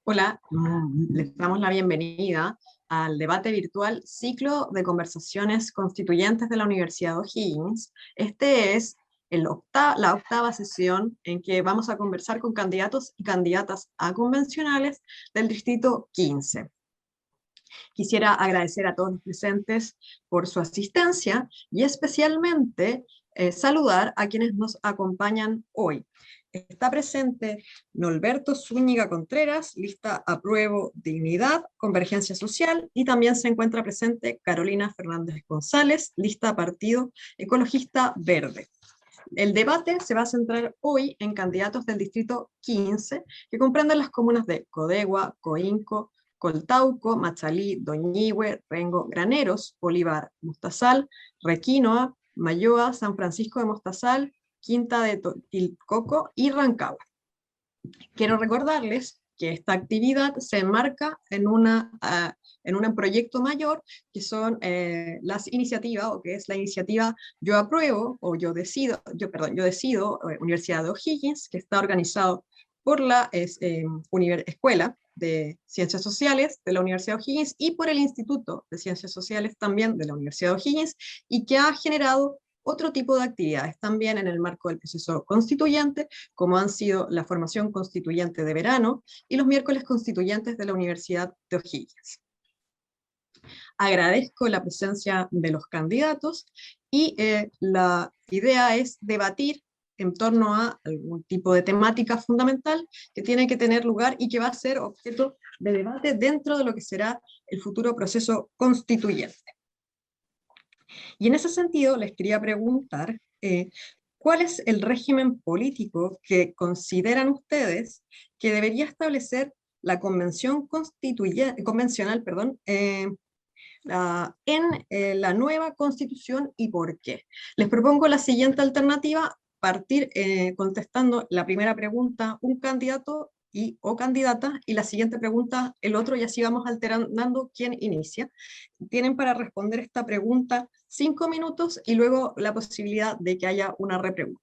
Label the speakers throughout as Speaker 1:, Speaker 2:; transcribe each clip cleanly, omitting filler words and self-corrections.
Speaker 1: Hola, les damos la bienvenida al debate virtual Ciclo de Conversaciones Constituyentes de la Universidad de O'Higgins. Este es la octava sesión en que vamos a conversar con candidatos y candidatas a convencionales del Distrito 15. Quisiera agradecer a todos los presentes por su asistencia y especialmente saludar a quienes nos acompañan hoy. Está presente Norberto Zúñiga Contreras, lista Apruebo Dignidad, Convergencia Social, y también se encuentra presente Carolina Fernández González, lista Partido Ecologista Verde. El debate se va a centrar hoy en candidatos del Distrito 15, que comprenden las comunas de Codegua, Coinco, Coltauco, Machalí, Doñihue, Rengo, Graneros, Bolívar, Mostazal, Requinoa, Mayoa, San Francisco de Mostazal, Quinta de Tilcoco y Rancagua. Quiero recordarles que esta actividad se enmarca en un proyecto mayor que son las iniciativas, o que es la iniciativa Yo Apruebo, o Yo Decido, Universidad de O'Higgins, que está organizado por la Escuela de Ciencias Sociales de la Universidad de O'Higgins y por el Instituto de Ciencias Sociales también de la Universidad de O'Higgins, y que ha generado otro tipo de actividades también en el marco del proceso constituyente, como han sido la formación constituyente de verano y los miércoles constituyentes de la Universidad de O'Higgins. Agradezco la presencia de los candidatos y la idea es debatir en torno a algún tipo de temática fundamental que tiene que tener lugar y que va a ser objeto de debate dentro de lo que será el futuro proceso constituyente. Y en ese sentido les quería preguntar, ¿cuál es el régimen político que consideran ustedes que debería establecer la convención convencional, en la nueva constitución, y por qué? Les propongo la siguiente alternativa: partir contestando la primera pregunta un candidato o candidata, y la siguiente pregunta el otro, y así vamos alternando quién inicia. Tienen para responder esta pregunta 5 minutos y luego la posibilidad de que haya una repregunta.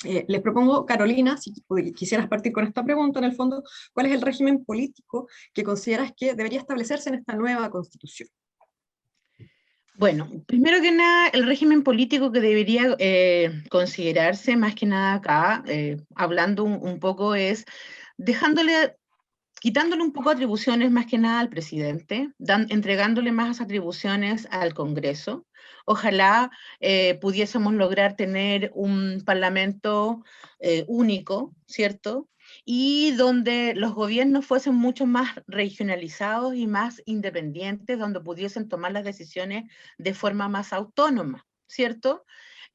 Speaker 1: Les propongo, Carolina, si quisieras partir con esta pregunta, en el fondo, ¿cuál es el régimen político que consideras que debería establecerse en esta nueva constitución?
Speaker 2: Bueno, primero que nada, el régimen político que debería considerarse más que nada acá, hablando un poco, es quitándole un poco atribuciones más que nada al presidente, entregándole más atribuciones al Congreso. Ojalá pudiésemos lograr tener un parlamento único, ¿cierto? Y donde los gobiernos fuesen mucho más regionalizados y más independientes, donde pudiesen tomar las decisiones de forma más autónoma, ¿cierto?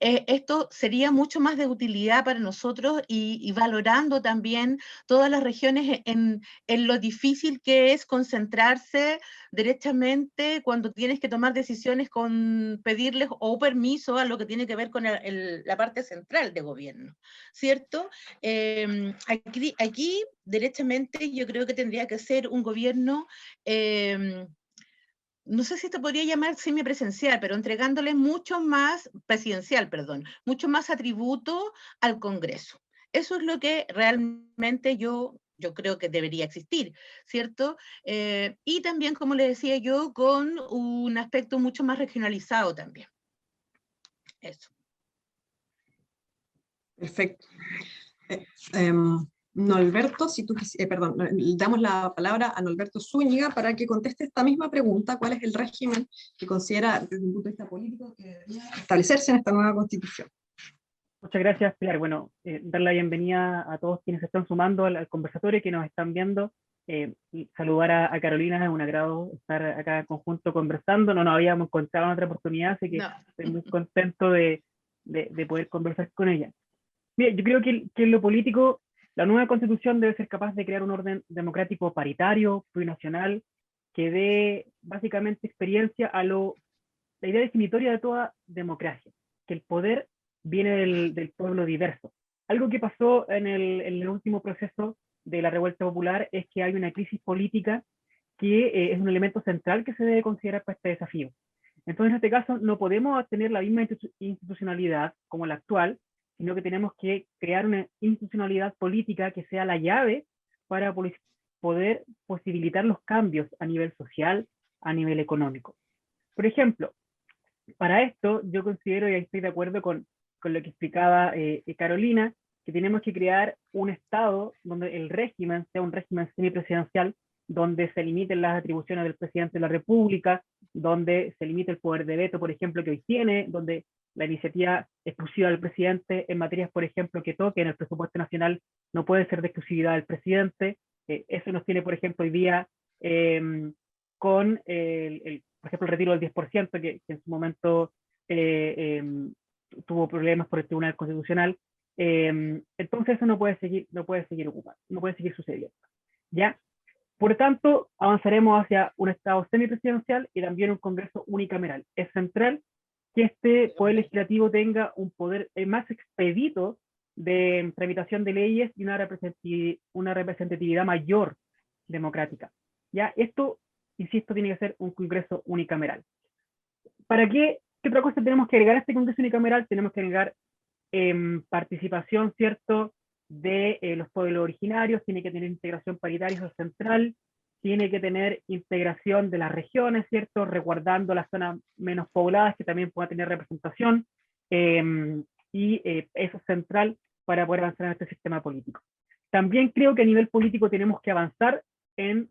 Speaker 2: Esto sería mucho más de utilidad para nosotros y valorando también todas las regiones en lo difícil que es concentrarse derechamente cuando tienes que tomar decisiones con pedirles o permiso a lo que tiene que ver con la parte central de gobierno, ¿cierto? Aquí derechamente yo creo que tendría que ser un gobierno no sé si esto podría llamar semipresencial, pero entregándole mucho más, presidencial, perdón, mucho más atributo al Congreso. Eso es lo que realmente yo creo que debería existir, ¿cierto? Y también, como le decía yo, con un aspecto mucho más regionalizado también. Eso.
Speaker 1: Perfecto. Norberto, damos la palabra a Norberto Zúñiga para que conteste esta misma pregunta: ¿cuál es el régimen que considera, desde un punto de vista político, que debería establecerse en esta nueva constitución?
Speaker 3: Muchas gracias, Pilar. Bueno, dar la bienvenida a todos quienes se están sumando al conversatorio, que nos están viendo. Y saludar a Carolina, es un agrado estar acá en conjunto conversando. No nos habíamos encontrado en otra oportunidad, así que estoy muy contento de poder conversar con ella. Mira, yo creo que en lo político, la nueva constitución debe ser capaz de crear un orden democrático paritario, plurinacional, que dé básicamente experiencia a la idea definitoria de toda democracia, que el poder viene del pueblo diverso. Algo que pasó en el último proceso de la revuelta popular es que hay una crisis política que es un elemento central que se debe considerar para este desafío. Entonces, en este caso, no podemos tener la misma institucionalidad como la actual, sino que tenemos que crear una institucionalidad política que sea la llave para poder posibilitar los cambios a nivel social, a nivel económico. Por ejemplo, para esto yo considero, y ahí estoy de acuerdo con lo que explicaba Carolina, que tenemos que crear un Estado donde el régimen sea un régimen semipresidencial, donde se limiten las atribuciones del presidente de la República, donde se limite el poder de veto, por ejemplo, que hoy tiene, donde la iniciativa exclusiva del presidente en materias, por ejemplo, que toquen el presupuesto nacional no puede ser de exclusividad del presidente. Eso nos tiene, por ejemplo, hoy día con por ejemplo, el retiro del 10%, que en su momento tuvo problemas por el Tribunal Constitucional. Entonces eso no puede seguir ocupando, no puede seguir sucediendo. ¿Ya? Por tanto, avanzaremos hacia un Estado semipresidencial y también un Congreso unicameral. Es central que este Poder Legislativo tenga un poder más expedito de tramitación de leyes y una representatividad mayor democrática. ¿Ya? Esto, insisto, tiene que ser un Congreso unicameral. ¿Para qué? ¿Qué otra cosa tenemos que agregar a este Congreso unicameral? Tenemos que agregar participación, ¿cierto?, de los pueblos originarios, tiene que tener integración paritaria central, tiene que tener integración de las regiones, ¿cierto?, resguardando las zonas menos pobladas que también puedan tener representación, y eso es central para poder avanzar en este sistema político. También creo que a nivel político tenemos que avanzar en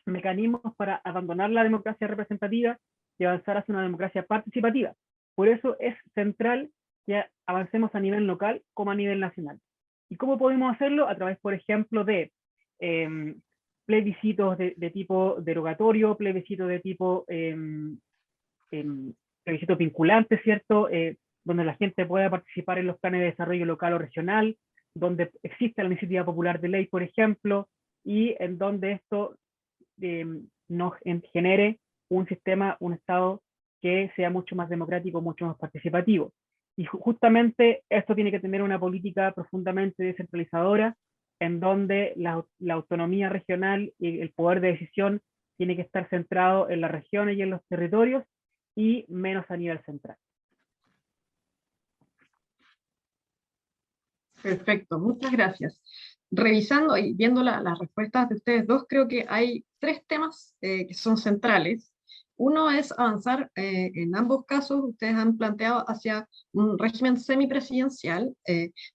Speaker 3: mecanismos para abandonar la democracia representativa y avanzar hacia una democracia participativa. Por eso es central que avancemos a nivel local como a nivel nacional. ¿Y cómo podemos hacerlo? A través, por ejemplo, de plebiscitos de tipo derogatorio, plebiscitos de tipo plebiscitos vinculantes, ¿cierto? Donde la gente pueda participar en los planes de desarrollo local o regional, donde existe la iniciativa popular de ley, por ejemplo, y en donde esto nos genere un sistema, un Estado que sea mucho más democrático, mucho más participativo. Y justamente esto tiene que tener una política profundamente descentralizadora, en donde la autonomía regional y el poder de decisión tiene que estar centrado en las regiones y en los territorios y menos a nivel central.
Speaker 1: Perfecto, muchas gracias. Revisando y viendo las respuestas de ustedes dos, creo que hay tres temas que son centrales. Uno es avanzar, en ambos casos ustedes han planteado hacia un régimen semipresidencial,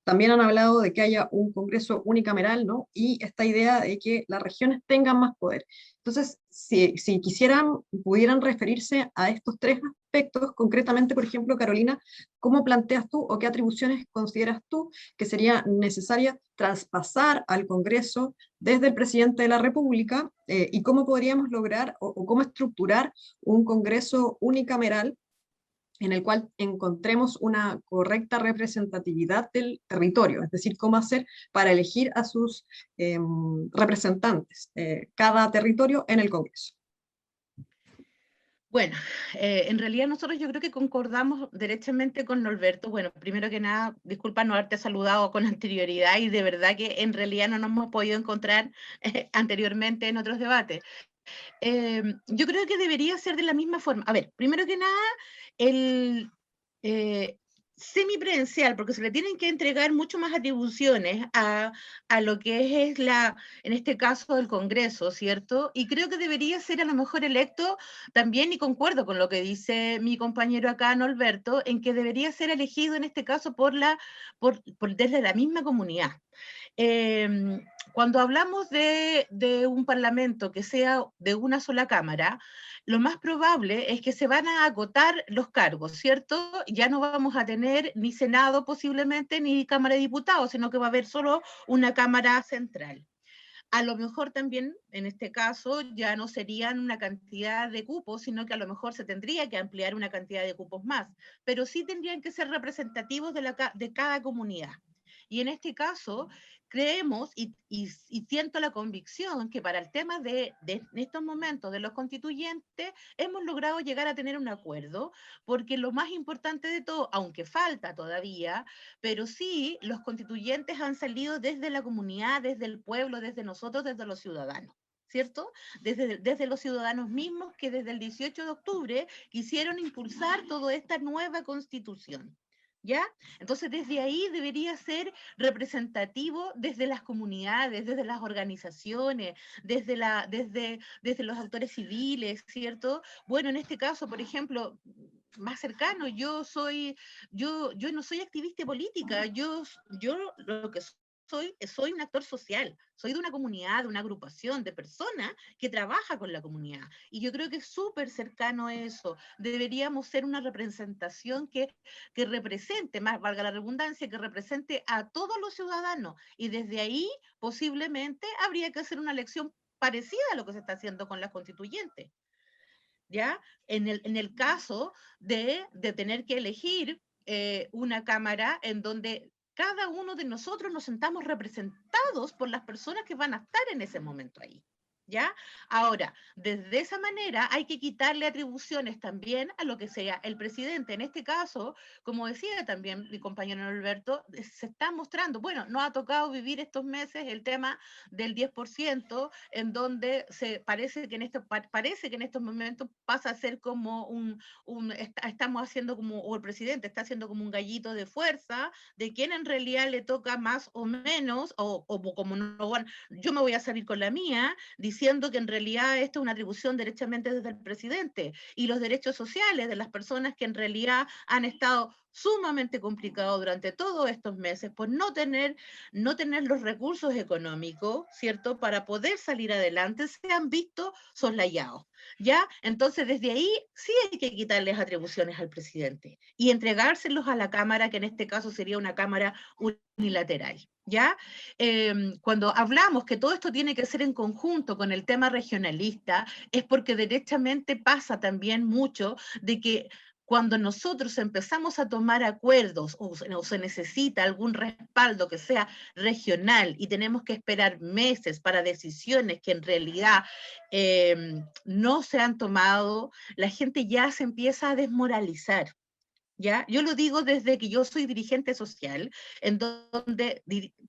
Speaker 1: también han hablado de que haya un Congreso unicameral, ¿no? Y esta idea de que las regiones tengan más poder. Entonces, si quisieran, pudieran referirse a estos tres aspectos, concretamente, por ejemplo, Carolina, ¿cómo planteas tú o qué atribuciones consideras tú que sería necesaria traspasar al Congreso desde el presidente de la República, y cómo podríamos lograr o cómo estructurar un Congreso unicameral en el cual encontremos una correcta representatividad del territorio, es decir, cómo hacer para elegir a sus representantes, cada territorio en el Congreso?
Speaker 2: Bueno, en realidad nosotros yo creo que concordamos derechamente con Norberto. Bueno, primero que nada, disculpa no haberte saludado con anterioridad y de verdad que en realidad no nos hemos podido encontrar anteriormente en otros debates. Yo creo que debería ser de la misma forma. A ver, primero que nada, el semipresidencial, porque se le tienen que entregar mucho más atribuciones a lo que es en este caso, el Congreso, ¿cierto? Y creo que debería ser a lo mejor electo también, y concuerdo con lo que dice mi compañero acá, Norberto, en que debería ser elegido en este caso desde la misma comunidad. Cuando hablamos de un parlamento que sea de una sola cámara, lo más probable es que se van a agotar los cargos, ¿cierto? Ya no vamos a tener ni Senado posiblemente, ni Cámara de Diputados, sino que va a haber solo una Cámara Central. A lo mejor también, en este caso, ya no serían una cantidad de cupos, sino que a lo mejor se tendría que ampliar una cantidad de cupos más, pero sí tendrían que ser representativos de cada comunidad. Y en este caso, creemos y siento la convicción que para el tema de estos momentos de los constituyentes, hemos logrado llegar a tener un acuerdo, porque lo más importante de todo, aunque falta todavía, pero sí los constituyentes han salido desde la comunidad, desde el pueblo, desde nosotros, desde los ciudadanos, ¿cierto? Desde los ciudadanos mismos que desde el 18 de octubre quisieron impulsar toda esta nueva constitución, ¿Ya? Entonces desde ahí debería ser representativo desde las comunidades, desde las organizaciones, desde los actores civiles, ¿cierto? Bueno, en este caso, por ejemplo, más cercano, yo no soy activista política, yo lo que soy un actor social, soy de una comunidad, de una agrupación de personas que trabaja con la comunidad. Y yo creo que es súper cercano a eso. Deberíamos ser una representación que represente, más valga la redundancia, que represente a todos los ciudadanos. Y desde ahí, posiblemente, habría que hacer una elección parecida a lo que se está haciendo con las constituyentes. ¿Ya? En el caso de tener que elegir una Cámara en donde cada uno de nosotros nos sentamos representados por las personas que van a estar en ese momento ahí. ¿Ya? Ahora, desde esa manera hay que quitarle atribuciones también a lo que sea el presidente. En este caso, como decía también mi compañero Alberto, se está mostrando, bueno, nos ha tocado vivir estos meses el tema del 10%, en donde parece que en estos momentos pasa a ser como estamos haciendo como, o el presidente está haciendo como un gallito de fuerza, de quién en realidad le toca más o menos, o como no van, yo me voy a salir con la mía, diciendo que en realidad esta es una atribución derechamente desde el presidente, y los derechos sociales de las personas que en realidad han estado sumamente complicados durante todos estos meses por no tener los recursos económicos, ¿cierto?, para poder salir adelante, se han visto soslayados, ¿ya? Entonces, desde ahí sí hay que quitarles atribuciones al presidente y entregárselos a la Cámara, que en este caso sería una Cámara unilateral, ¿ya? Cuando hablamos que todo esto tiene que ser en conjunto con el tema regionalista, es porque derechamente pasa también mucho de que cuando nosotros empezamos a tomar acuerdos o se necesita algún respaldo que sea regional y tenemos que esperar meses para decisiones que en realidad no se han tomado, la gente ya se empieza a desmoralizar. ¿Ya? Yo lo digo desde que yo soy dirigente social, en donde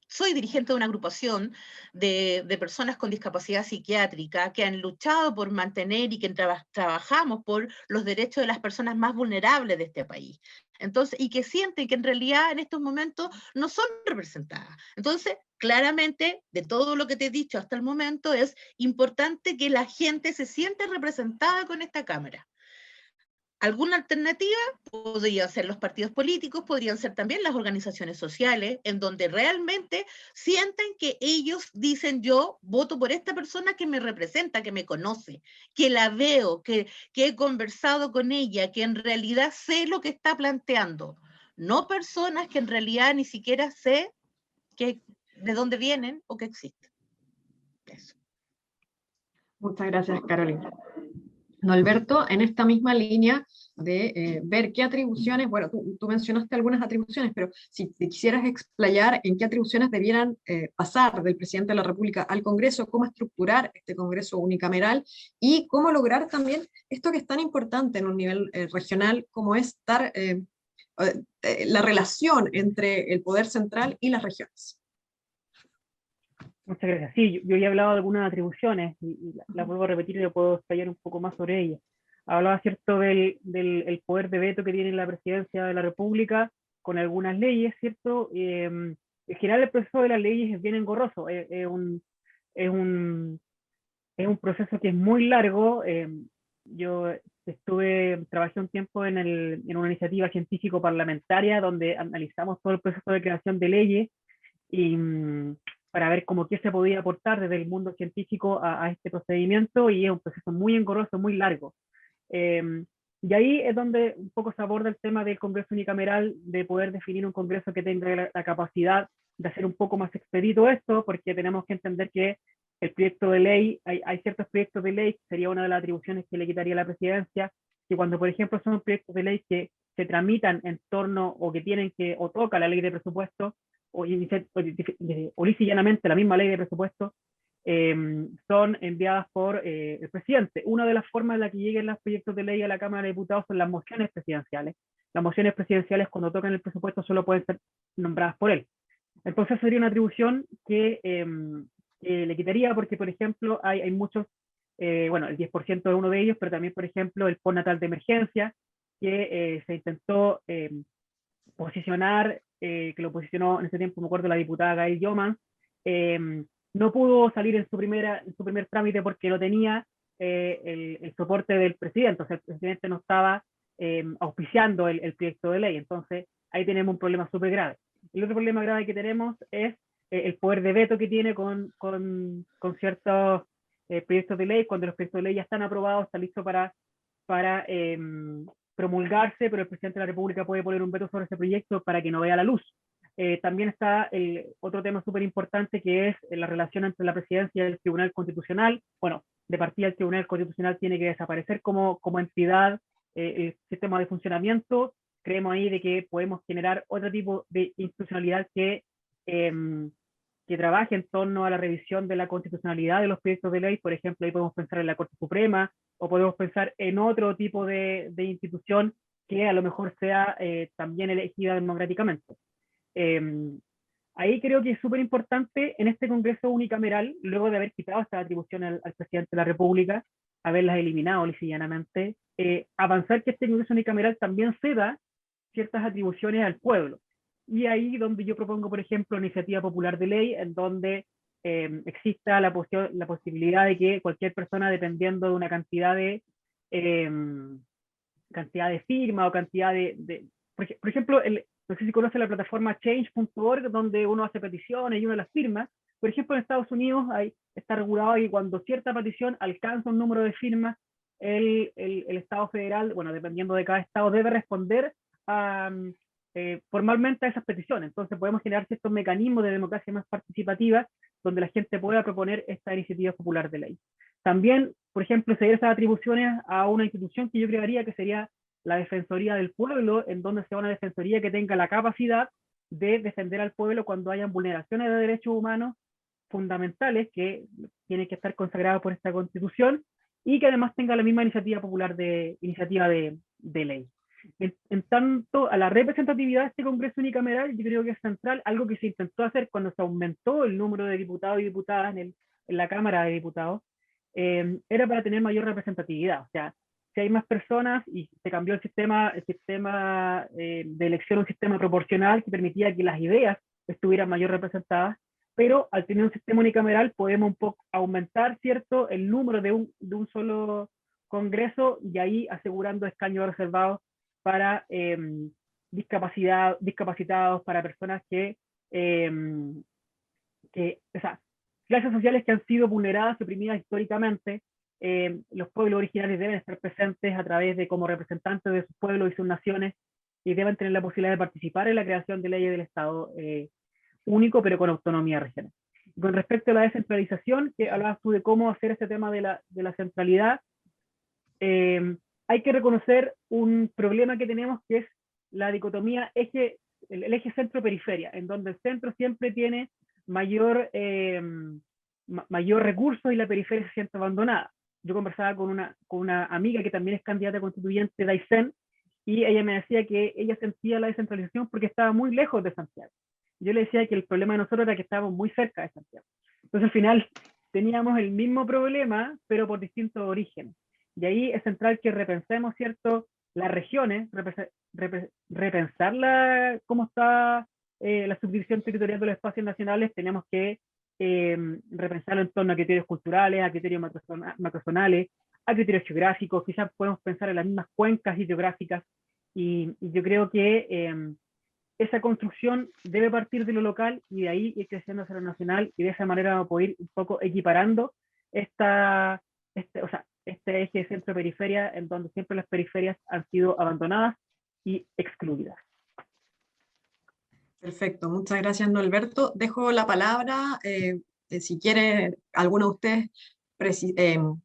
Speaker 2: soy dirigente de una agrupación de personas con discapacidad psiquiátrica que han luchado por mantener y que trabajamos por los derechos de las personas más vulnerables de este país. Entonces, y que sienten que en realidad en estos momentos no son representadas. Entonces, claramente, de todo lo que te he dicho hasta el momento, es importante que la gente se siente representada con esta Cámara. ¿Alguna alternativa? Podrían ser los partidos políticos, podrían ser también las organizaciones sociales, en donde realmente sienten que ellos dicen yo voto por esta persona que me representa, que me conoce, que la veo, que he conversado con ella, que en realidad sé lo que está planteando. No personas que en realidad ni siquiera sé de dónde vienen o que existen. Eso.
Speaker 1: Muchas gracias, Carolina. Norberto, en esta misma línea de ver qué atribuciones, bueno, tú mencionaste algunas atribuciones, pero si te quisieras explayar en qué atribuciones debieran pasar del presidente de la República al Congreso, cómo estructurar este Congreso unicameral y cómo lograr también esto que es tan importante en un nivel regional, como es la relación entre el poder central y las regiones.
Speaker 3: Muchas gracias. Sí, yo ya he hablado de algunas atribuciones y las vuelvo a repetir y yo puedo explayar un poco más sobre ellas. Hablaba, ¿cierto?, del poder de veto que tiene la presidencia de la República con algunas leyes, ¿cierto? En general el proceso de las leyes es bien engorroso, es un proceso que es muy largo. Yo trabajé un tiempo en una iniciativa científico-parlamentaria donde analizamos todo el proceso de creación de leyes y para ver cómo qué se podía aportar desde el mundo científico a este procedimiento, y es un proceso muy engorroso, muy largo. Y ahí es donde un poco se aborda el tema del Congreso unicameral, de poder definir un Congreso que tenga la capacidad de hacer un poco más expedito esto, porque tenemos que entender que el proyecto de ley, hay ciertos proyectos de ley, que sería una de las atribuciones que le quitaría la presidencia, que cuando, por ejemplo, son proyectos de ley que se tramitan en torno o que tienen que, o toca la ley de presupuesto, o lisa y llanamente la misma ley de presupuesto, son enviadas por el presidente. Una de las formas en la que lleguen los proyectos de ley a la Cámara de Diputados son las mociones presidenciales. Las mociones presidenciales, cuando tocan el presupuesto, solo pueden ser nombradas por él. Entonces sería una atribución que le quitaría, porque, por ejemplo, hay muchos, bueno, el 10% es uno de ellos, pero también, por ejemplo, el postnatal de emergencia, que se intentó posicionar, que lo posicionó en ese tiempo, me acuerdo, la diputada Gail Yoman, no pudo salir en su primer trámite porque no tenía el soporte del presidente, o sea, el presidente no estaba auspiciando el proyecto de ley. Entonces, ahí tenemos un problema súper grave. El otro problema grave que tenemos es el poder de veto que tiene con ciertos proyectos de ley. Cuando los proyectos de ley ya están aprobados, están listos para promulgarse, pero el presidente de la República puede poner un veto sobre ese proyecto para que no vea la luz. También está otro tema súper importante, que es la relación entre la presidencia y el Tribunal Constitucional. Bueno, de partida el Tribunal Constitucional tiene que desaparecer como entidad, el sistema de funcionamiento. Creemos ahí de que podemos generar otro tipo de institucionalidad que trabaje en torno a la revisión de la constitucionalidad de los proyectos de ley. Por ejemplo, ahí podemos pensar en la Corte Suprema, o podemos pensar en otro tipo de institución que a lo mejor sea también elegida democráticamente. Ahí creo que es súper importante en este Congreso unicameral, luego de haber quitado esta atribución al presidente de la República, haberlas eliminado lisa y llanamente, avanzar que este Congreso unicameral también ceda ciertas atribuciones al pueblo. Y ahí donde yo propongo, por ejemplo, iniciativa popular de ley, en donde exista la posibilidad de que cualquier persona, dependiendo de una cantidad de firmas o cantidad por ejemplo, no sé si conoce la plataforma change.org, donde uno hace peticiones y uno las firma. Por ejemplo, en Estados Unidos está regulado que cuando cierta petición alcanza un número de firmas, el Estado federal, bueno, dependiendo de cada estado, debe responder formalmente a esas peticiones. Entonces podemos generar ciertos mecanismos de democracia más participativa, donde la gente pueda proponer esta iniciativa popular de ley. También, por ejemplo, ceder esas atribuciones a una institución que yo crearía que sería la Defensoría del Pueblo, en donde sea una defensoría que tenga la capacidad de defender al pueblo cuando hayan vulneraciones de derechos humanos fundamentales que tienen que estar consagrados por esta Constitución, y que además tenga la misma iniciativa popular de ley. En tanto a la representatividad de este Congreso unicameral, yo creo que es central algo que se intentó hacer cuando se aumentó el número de diputados y diputadas en la Cámara de Diputados, era para tener mayor representatividad. O sea, si hay más personas, y se cambió el sistema de elección a un sistema proporcional que permitía que las ideas estuvieran mayor representadas, pero al tener un sistema unicameral podemos un poco aumentar, ¿cierto?, el número de un solo Congreso, y ahí asegurando escaños reservados para discapacitados, para personas o sea, clases sociales que han sido vulneradas y oprimidas históricamente. Los pueblos originarios deben estar presentes a través de como representantes de sus pueblos y sus naciones, y deben tener la posibilidad de participar en la creación de leyes del Estado único, pero con autonomía regional. Y con respecto a la descentralización, que hablabas tú de cómo hacer este tema de la centralidad, hay que reconocer un problema que tenemos, que es la dicotomía el eje centro-periferia, en donde el centro siempre tiene mayor recursos y la periferia se siente abandonada. Yo conversaba con una amiga que también es candidata constituyente de Aysén, y ella me decía que ella sentía la descentralización porque estaba muy lejos de Santiago. Yo le decía que el problema de nosotros era que estábamos muy cerca de Santiago. Entonces al final teníamos el mismo problema, pero por distintos orígenes. Y ahí es central que repensemos, ¿cierto?, las regiones, repensar cómo está la subdivisión territorial de los espacios nacionales. Tenemos que repensarlo en torno a criterios culturales, a criterios macrozonales, a criterios geográficos. Quizás podemos pensar en las mismas cuencas hidrográficas, y yo creo que esa construcción debe partir de lo local y de ahí ir creciendo hacia lo nacional, y de esa manera vamos a poder ir un poco equiparando este eje centro-periferia, en donde siempre las periferias han sido abandonadas y excluidas.
Speaker 1: Perfecto, muchas gracias, Norberto. Dejo la palabra, si quiere alguno de ustedes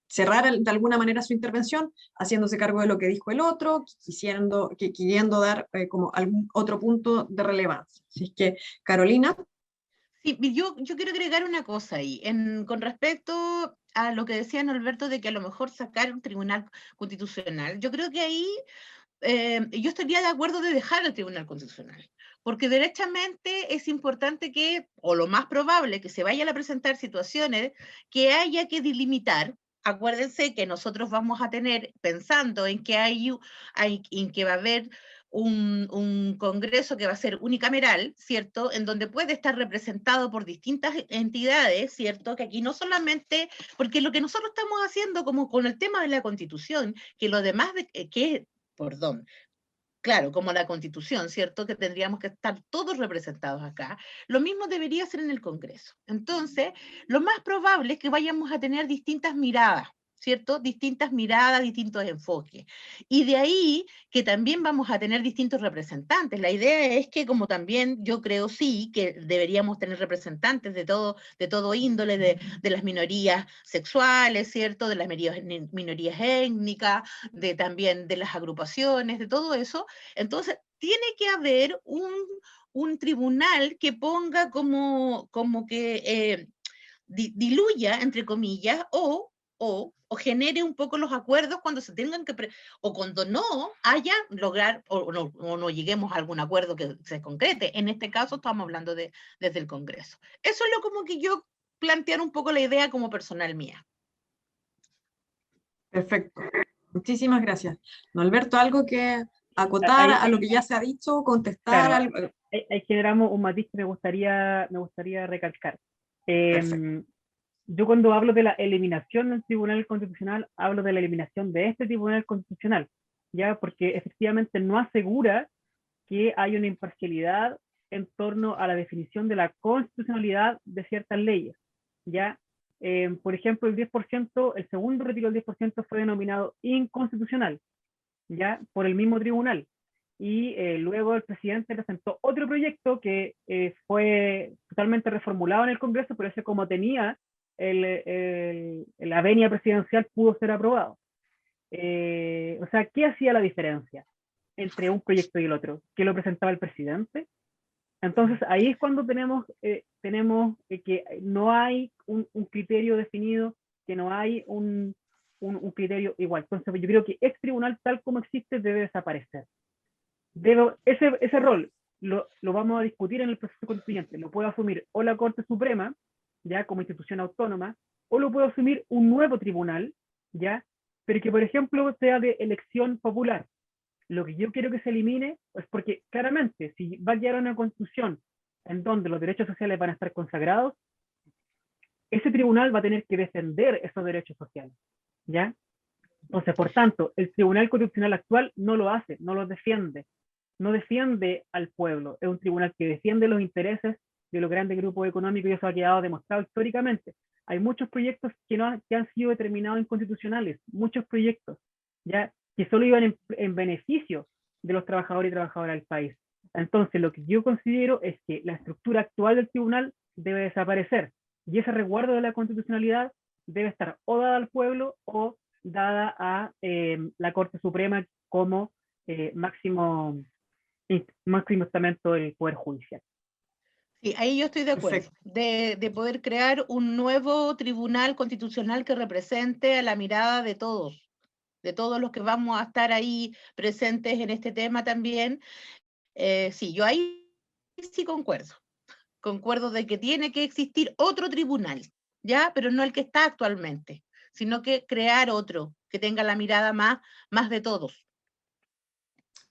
Speaker 1: cerrar de alguna manera su intervención, haciéndose cargo de lo que dijo el otro, queriendo dar como algún otro punto de relevancia. Así es que, Carolina.
Speaker 2: Sí, yo quiero agregar una cosa ahí, con respecto a lo que decía Norberto de que a lo mejor sacar un tribunal constitucional. Yo creo que ahí yo estaría de acuerdo de dejar el Tribunal Constitucional, porque derechamente es importante o lo más probable, que se vayan a presentar situaciones que haya que delimitar. Acuérdense que nosotros vamos a tener, pensando en que va a haber un Congreso que va a ser unicameral, ¿cierto? En donde puede estar representado por distintas entidades, ¿cierto? Que aquí no solamente, porque lo que nosotros estamos haciendo como con el tema de la Constitución, que lo demás, perdón, claro, como la Constitución, ¿cierto? Que tendríamos que estar todos representados acá. Lo mismo debería ser en el Congreso. Entonces, lo más probable es que vayamos a tener distintas miradas, ¿cierto? Distintas miradas, distintos enfoques. Y de ahí que también vamos a tener distintos representantes. La idea es que, como también yo creo sí, que deberíamos tener representantes de todo índole, de las minorías sexuales, ¿cierto? De las minorías étnicas, también de las agrupaciones, de todo eso. Entonces, tiene que haber un tribunal que ponga como que diluya, entre comillas, o genere un poco los acuerdos cuando se tengan que, o cuando no haya lograr, o no lleguemos a algún acuerdo que se concrete. En este caso estamos hablando desde el Congreso. Eso es lo como que yo plantear un poco la idea como personal mía.
Speaker 1: Perfecto. Muchísimas gracias. No, Alberto, ¿algo que acotar a lo que ya se ha dicho, contestar?
Speaker 3: Claro,
Speaker 1: algo?
Speaker 3: ahí generamos un matiz que me gustaría recalcar.
Speaker 1: Perfecto.
Speaker 3: Yo cuando hablo de la eliminación del Tribunal Constitucional, hablo de la eliminación de este Tribunal Constitucional, ¿ya? Porque efectivamente no asegura que hay una imparcialidad en torno a la definición de la constitucionalidad de ciertas leyes, ¿ya? Por ejemplo, el 10%, el segundo retiro del 10% fue denominado inconstitucional, ¿ya? Por el mismo tribunal. Y luego el presidente presentó otro proyecto que fue totalmente reformulado en el Congreso, pero ese como tenía la venia presidencial pudo ser aprobado. O sea, ¿qué hacía la diferencia entre un proyecto y el otro? ¿Que lo presentaba el presidente? Entonces ahí es cuando tenemos que no hay un criterio definido, que no hay un criterio igual. Entonces yo creo que ex tribunal tal como existe debe desaparecer. Ese rol lo vamos a discutir en el proceso constituyente. Lo puede asumir o la Corte Suprema, ya como institución autónoma, o lo puede asumir un nuevo tribunal, ya, pero que por ejemplo sea de elección popular. Lo que yo quiero que se elimine es porque claramente si va a llegar a una constitución en donde los derechos sociales van a estar consagrados, ese tribunal va a tener que defender esos derechos sociales, ¿ya? Entonces, por tanto, el Tribunal Constitucional actual no lo hace, no los defiende, no defiende al pueblo, es un tribunal que defiende los intereses de los grandes grupos económicos y eso ha quedado demostrado históricamente. Hay muchos proyectos que han sido determinados inconstitucionales, muchos proyectos, ya que solo iban en beneficio de los trabajadores y trabajadoras del país. Entonces, lo que yo considero es que la estructura actual del tribunal debe desaparecer y ese resguardo de la constitucionalidad debe estar o dada al pueblo o dada a la Corte Suprema como máximo estamento del Poder Judicial.
Speaker 2: Sí, ahí yo estoy de acuerdo,
Speaker 1: Perfecto.
Speaker 2: de poder crear un nuevo tribunal constitucional que represente a la mirada de todos los que vamos a estar ahí presentes en este tema también. Sí, yo ahí sí concuerdo de que tiene que existir otro tribunal, ¿ya? Pero no el que está actualmente, sino que crear otro que tenga la mirada más de todos.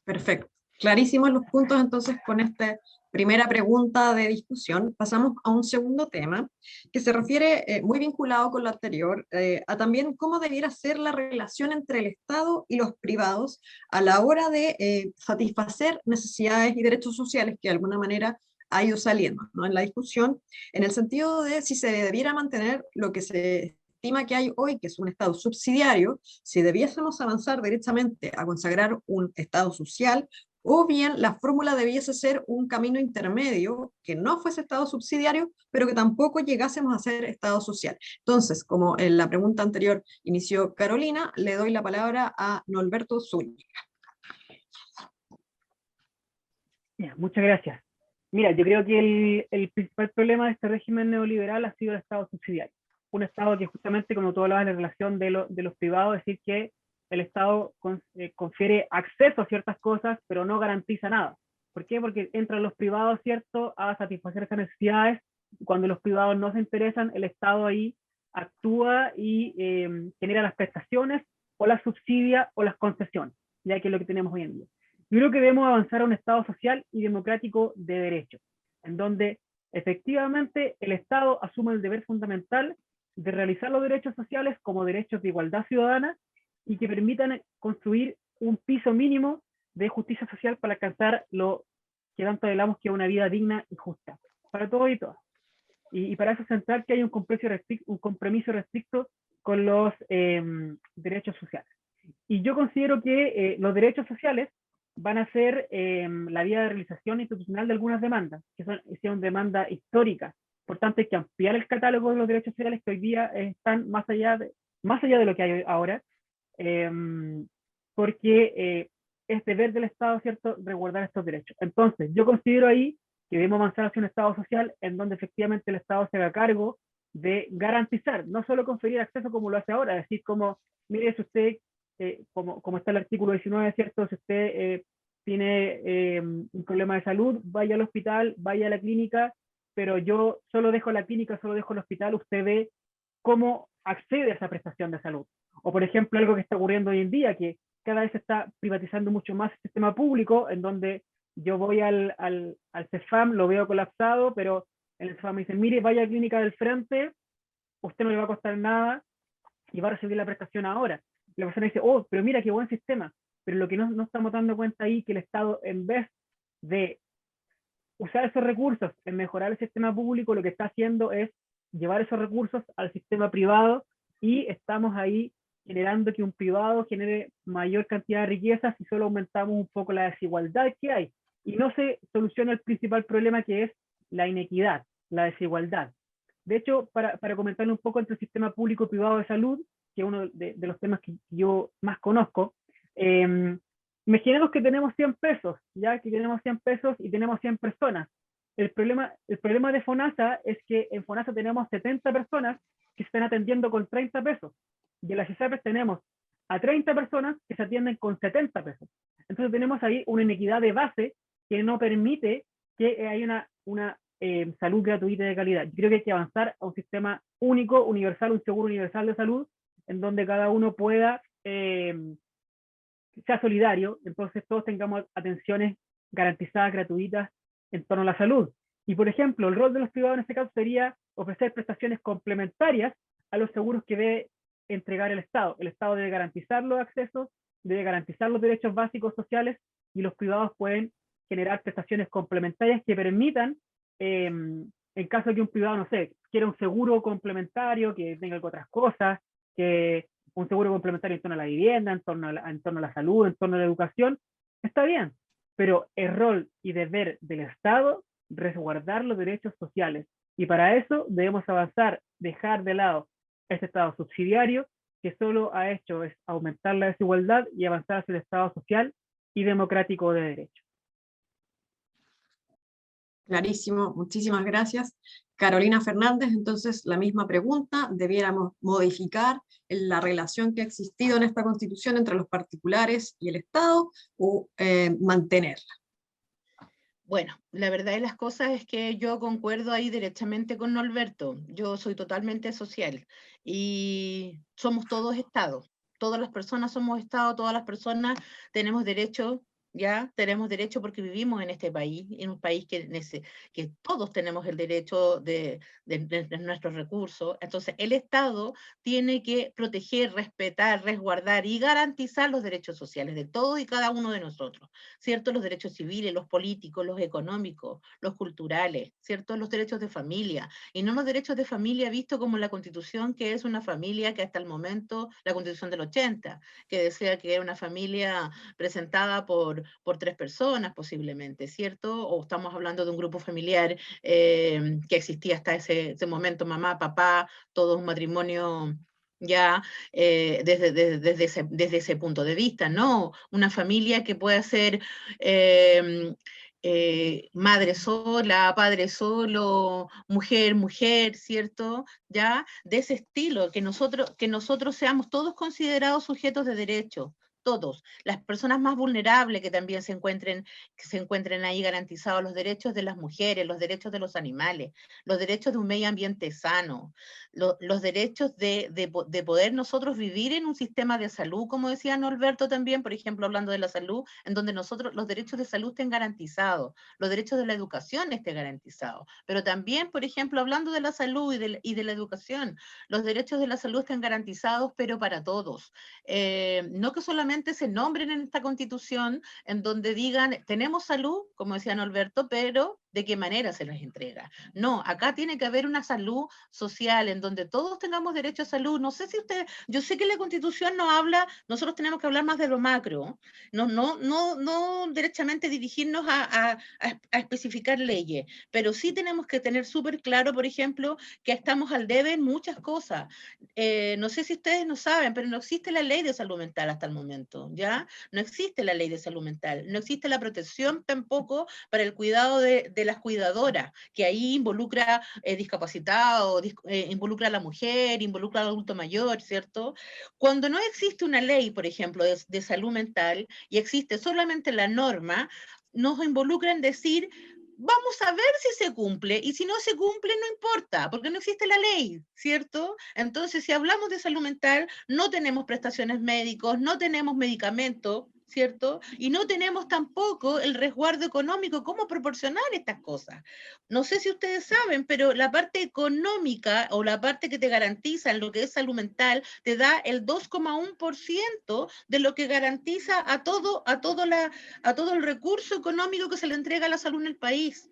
Speaker 1: Perfecto. Clarísimos los puntos entonces con esta primera pregunta de discusión. Pasamos a un segundo tema que se refiere, muy vinculado con lo anterior, a también cómo debiera ser la relación entre el Estado y los privados a la hora de satisfacer necesidades y derechos sociales que de alguna manera ha ido saliendo, ¿no?, en la discusión, en el sentido de si se debiera mantener lo que se estima que hay hoy, que es un Estado subsidiario, si debiésemos avanzar directamente a consagrar un Estado social, o bien la fórmula debiese ser un camino intermedio que no fuese Estado subsidiario, pero que tampoco llegásemos a ser Estado social. Entonces, como en la pregunta anterior inició Carolina, le doy la palabra a Norberto Zúñiga.
Speaker 3: Muchas gracias. Mira, yo creo que el principal problema de este régimen neoliberal ha sido el Estado subsidiario. Un Estado que justamente, como tú hablabas de la relación de los privados, es decir, que el Estado confiere acceso a ciertas cosas, pero no garantiza nada. ¿Por qué? Porque entran los privados, ¿cierto?, a satisfacer esas necesidades. Cuando los privados no se interesan, el Estado ahí actúa y genera las prestaciones, o las subsidia, o las concesiones, ya que es lo que tenemos hoy en día. Yo creo que debemos avanzar a un Estado social y democrático de derecho, en donde efectivamente el Estado asume el deber fundamental de realizar los derechos sociales como derechos de igualdad ciudadana y que permitan construir un piso mínimo de justicia social para alcanzar lo que tanto anhelamos, que es una vida digna y justa para todos y todas. Y para eso es central que haya un compromiso restricto con los derechos sociales. Y yo considero que los derechos sociales van a ser la vía de realización institucional de algunas demandas, que son demandas históricas. Por tanto, hay que ampliar el catálogo de los derechos sociales que hoy día están más allá de lo que hay ahora, porque es deber del Estado, ¿cierto?, resguardar estos derechos. Entonces, yo considero ahí que debemos avanzar hacia un Estado social en donde efectivamente el Estado se haga cargo de garantizar, no solo conferir acceso como lo hace ahora, decir como, mire, si usted, como está el artículo 19, ¿cierto? Si usted tiene un problema de salud, vaya al hospital, vaya a la clínica, pero yo solo dejo la clínica, solo dejo el hospital, usted ve cómo accede a esa prestación de salud. O por ejemplo, algo que está ocurriendo hoy en día, que cada vez se está privatizando mucho más el sistema público, en donde yo voy al CEFAM, lo veo colapsado, pero en el CEFAM me dicen, mire, vaya a clínica del frente, usted no le va a costar nada y va a recibir la prestación ahora. La persona dice, oh, pero mira qué buen sistema. Pero lo que no estamos dando cuenta ahí, que el Estado, en vez de usar esos recursos en mejorar el sistema público, lo que está haciendo es llevar esos recursos al sistema privado, y estamos ahí generando que un privado genere mayor cantidad de riquezas y solo aumentamos un poco la desigualdad que hay. Y no se soluciona el principal problema, que es la inequidad, la desigualdad. De hecho, para comentarle un poco entre el sistema público y privado de salud, que es uno de los temas que yo más conozco, imaginemos que tenemos 100 pesos, ya que tenemos 100 pesos y tenemos 100 personas. El problema de FONASA es que en FONASA tenemos 70 personas que se están atendiendo con 30 pesos. Y en las ISAPRES tenemos a 30 personas que se atienden con 70 pesos. Entonces tenemos ahí una inequidad de base que no permite que haya una salud gratuita y de calidad. Yo creo que hay que avanzar a un sistema único, universal, un seguro universal de salud, en donde cada uno pueda sea solidario, entonces todos tengamos atenciones garantizadas, gratuitas en torno a la salud. Y por ejemplo, el rol de los privados en este caso sería ofrecer prestaciones complementarias a los seguros que debe entregar el Estado. El Estado debe garantizar los accesos, debe garantizar los derechos básicos sociales, y los privados pueden generar prestaciones complementarias que permitan, en caso de que un privado, no sé, quiera un seguro complementario que tenga otras cosas, que un seguro complementario en torno a la vivienda, en torno a la salud, en torno a la educación, está bien, pero es rol y deber del Estado resguardar los derechos sociales, y para eso debemos avanzar, dejar de lado este Estado subsidiario que solo ha hecho es aumentar la desigualdad y avanzar hacia el Estado social y democrático de derecho.
Speaker 1: Clarísimo, muchísimas gracias. Carolina Fernández, entonces la misma pregunta, ¿debiéramos modificar la relación que ha existido en esta Constitución entre los particulares y el Estado, o mantenerla?
Speaker 2: Bueno, la verdad de las cosas es que yo concuerdo ahí derechamente con Norberto. Yo soy totalmente social y somos todos Estado. Todas las personas somos Estado, todas las personas tenemos derecho, ya tenemos derecho porque vivimos en este país, en un país que todos tenemos el derecho de nuestros recursos. Entonces, el Estado tiene que proteger, respetar, resguardar y garantizar los derechos sociales de todos y cada uno de nosotros, ¿cierto? Los derechos civiles, los políticos, los económicos, los culturales, ¿cierto? Los derechos de familia, y no los derechos de familia visto como la Constitución, que es una familia que hasta el momento, la Constitución del 80, que decía que era una familia presentada por 3 personas posiblemente, ¿cierto? O estamos hablando de un grupo familiar que existía hasta ese momento, mamá, papá, todo un matrimonio ya desde ese punto de vista, ¿no? Una familia que pueda ser madre sola, padre solo, mujer, ¿cierto? Ya, de ese estilo, que nosotros seamos todos considerados sujetos de derecho, todos. Las personas más vulnerables que también se encuentren ahí garantizados, los derechos de las mujeres, los derechos de los animales, los derechos de un medio ambiente sano, los derechos de poder nosotros vivir en un sistema de salud, como decía Norberto también, por ejemplo, hablando de la salud, en donde nosotros los derechos de salud estén garantizados, los derechos de la educación estén garantizados, pero también, por ejemplo, hablando de la salud y de la educación, los derechos de la salud estén garantizados, pero para todos. No que solamente se nombren en esta Constitución, en donde digan, tenemos salud, como decía Norberto, pero ¿de qué manera se les entrega? No, acá tiene que haber una salud social en donde todos tengamos derecho a salud. No sé si ustedes, yo sé que la Constitución no habla, nosotros tenemos que hablar más de lo macro, no derechamente dirigirnos a especificar leyes, pero sí tenemos que tener súper claro, por ejemplo, que estamos al debe en muchas cosas. No sé si ustedes no saben, pero no existe la ley de salud mental hasta el momento, ¿ya? No existe la ley de salud mental, no existe la protección tampoco para el cuidado de las cuidadoras, que ahí involucra discapacitados, involucra a la mujer, involucra al adulto mayor, ¿cierto? Cuando no existe una ley, por ejemplo, de salud mental y existe solamente la norma, nos involucra en decir, vamos a ver si se cumple, y si no se cumple no importa, porque no existe la ley, ¿cierto? Entonces, si hablamos de salud mental, no tenemos prestaciones médicos, no tenemos medicamentos, ¿cierto? Y no tenemos tampoco el resguardo económico, cómo proporcionar estas cosas. No sé si ustedes saben, pero la parte económica o la parte que te garantiza en lo que es salud mental, te da el 2,1% de lo que garantiza a todo el recurso económico que se le entrega a la salud en el país.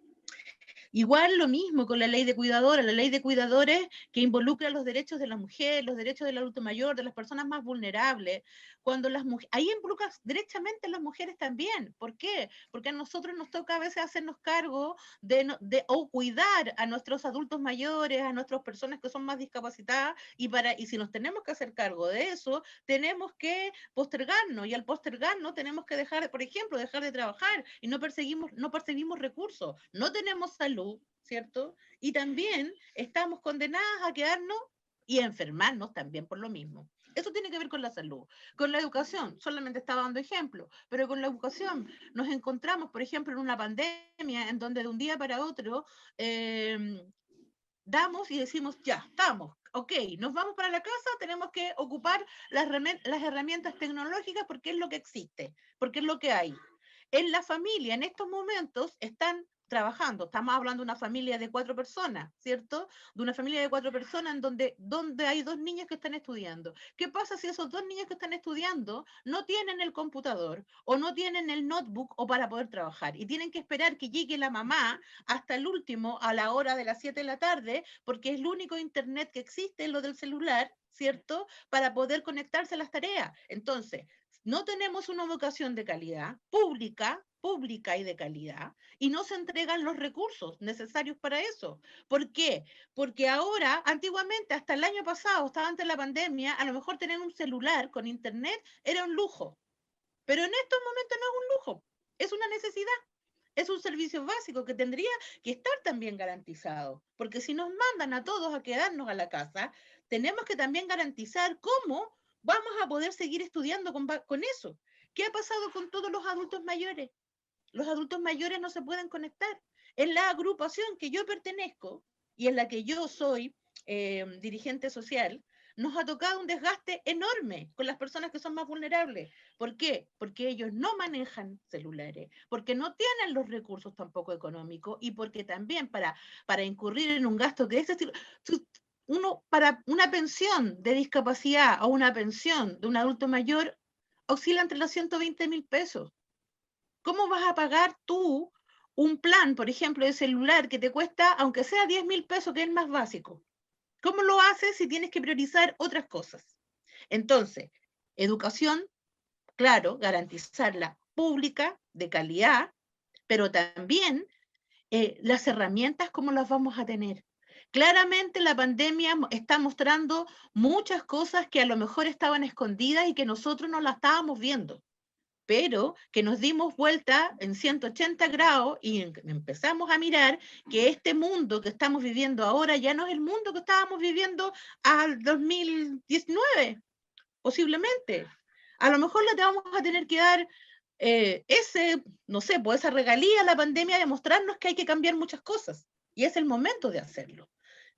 Speaker 2: Igual lo mismo con la ley de cuidadores, la ley de cuidadores que involucra los derechos de la mujer, los derechos del adulto mayor, de las personas más vulnerables, cuando las mujeres, ahí involucra derechamente a las mujeres también. ¿Por qué? Porque a nosotros nos toca a veces hacernos cargo o cuidar a nuestros adultos mayores, a nuestras personas que son más discapacitadas, y si nos tenemos que hacer cargo de eso, tenemos que postergarnos, y al postergarnos tenemos que dejar, por ejemplo, dejar de trabajar, y no perseguimos recursos, no tenemos salud, ¿cierto? Y también estamos condenadas a quedarnos y a enfermarnos también por lo mismo. Eso tiene que ver con la salud. Con la educación, solamente estaba dando ejemplo, pero con la educación nos encontramos, por ejemplo, en una pandemia en donde de un día para otro damos y decimos, ya, estamos, ok, nos vamos para la casa, tenemos que ocupar las herramientas tecnológicas porque es lo que existe, porque es lo que hay. En la familia, en estos momentos, están trabajando. Estamos hablando de una familia de 4 personas, ¿cierto? De una familia de 4 personas en donde hay 2 niños que están estudiando. ¿Qué pasa si esos 2 niños que están estudiando no tienen el computador o no tienen el notebook o para poder trabajar? Y tienen que esperar que llegue la mamá hasta el último a la hora de las 7 de la tarde, porque es el único internet que existe, lo del celular, ¿cierto? Para poder conectarse a las tareas. Entonces, no tenemos una educación de calidad, pública y de calidad, y no se entregan los recursos necesarios para eso. ¿Por qué? Porque ahora, antiguamente, hasta el año pasado, hasta antes de la pandemia, a lo mejor tener un celular con internet era un lujo, pero en estos momentos no es un lujo, es una necesidad. Es un servicio básico que tendría que estar también garantizado, porque si nos mandan a todos a quedarnos a la casa, tenemos que también garantizar cómo vamos a poder seguir estudiando con eso. ¿Qué ha pasado con todos los adultos mayores? Los adultos mayores no se pueden conectar. En la agrupación que yo pertenezco y en la que yo soy dirigente social, nos ha tocado un desgaste enorme con las personas que son más vulnerables. ¿Por qué? Porque ellos no manejan celulares, porque no tienen los recursos tampoco económicos, y porque también para incurrir en un gasto de ese estilo, para una pensión de discapacidad o una pensión de un adulto mayor oscila entre los 120.000 pesos. ¿Cómo vas a pagar tú un plan, por ejemplo, de celular que te cuesta, aunque sea 10.000 pesos, que es el más básico? ¿Cómo lo haces si tienes que priorizar otras cosas? Entonces, educación, claro, garantizarla pública, de calidad, pero también las herramientas, ¿cómo las vamos a tener? Claramente la pandemia está mostrando muchas cosas que a lo mejor estaban escondidas y que nosotros no las estábamos viendo, pero que nos dimos vuelta en 180 grados y empezamos a mirar que este mundo que estamos viviendo ahora ya no es el mundo que estábamos viviendo al 2019, posiblemente. A lo mejor le vamos a tener que dar no sé, pues esa regalía a la pandemia de mostrarnos que hay que cambiar muchas cosas. Y es el momento de hacerlo.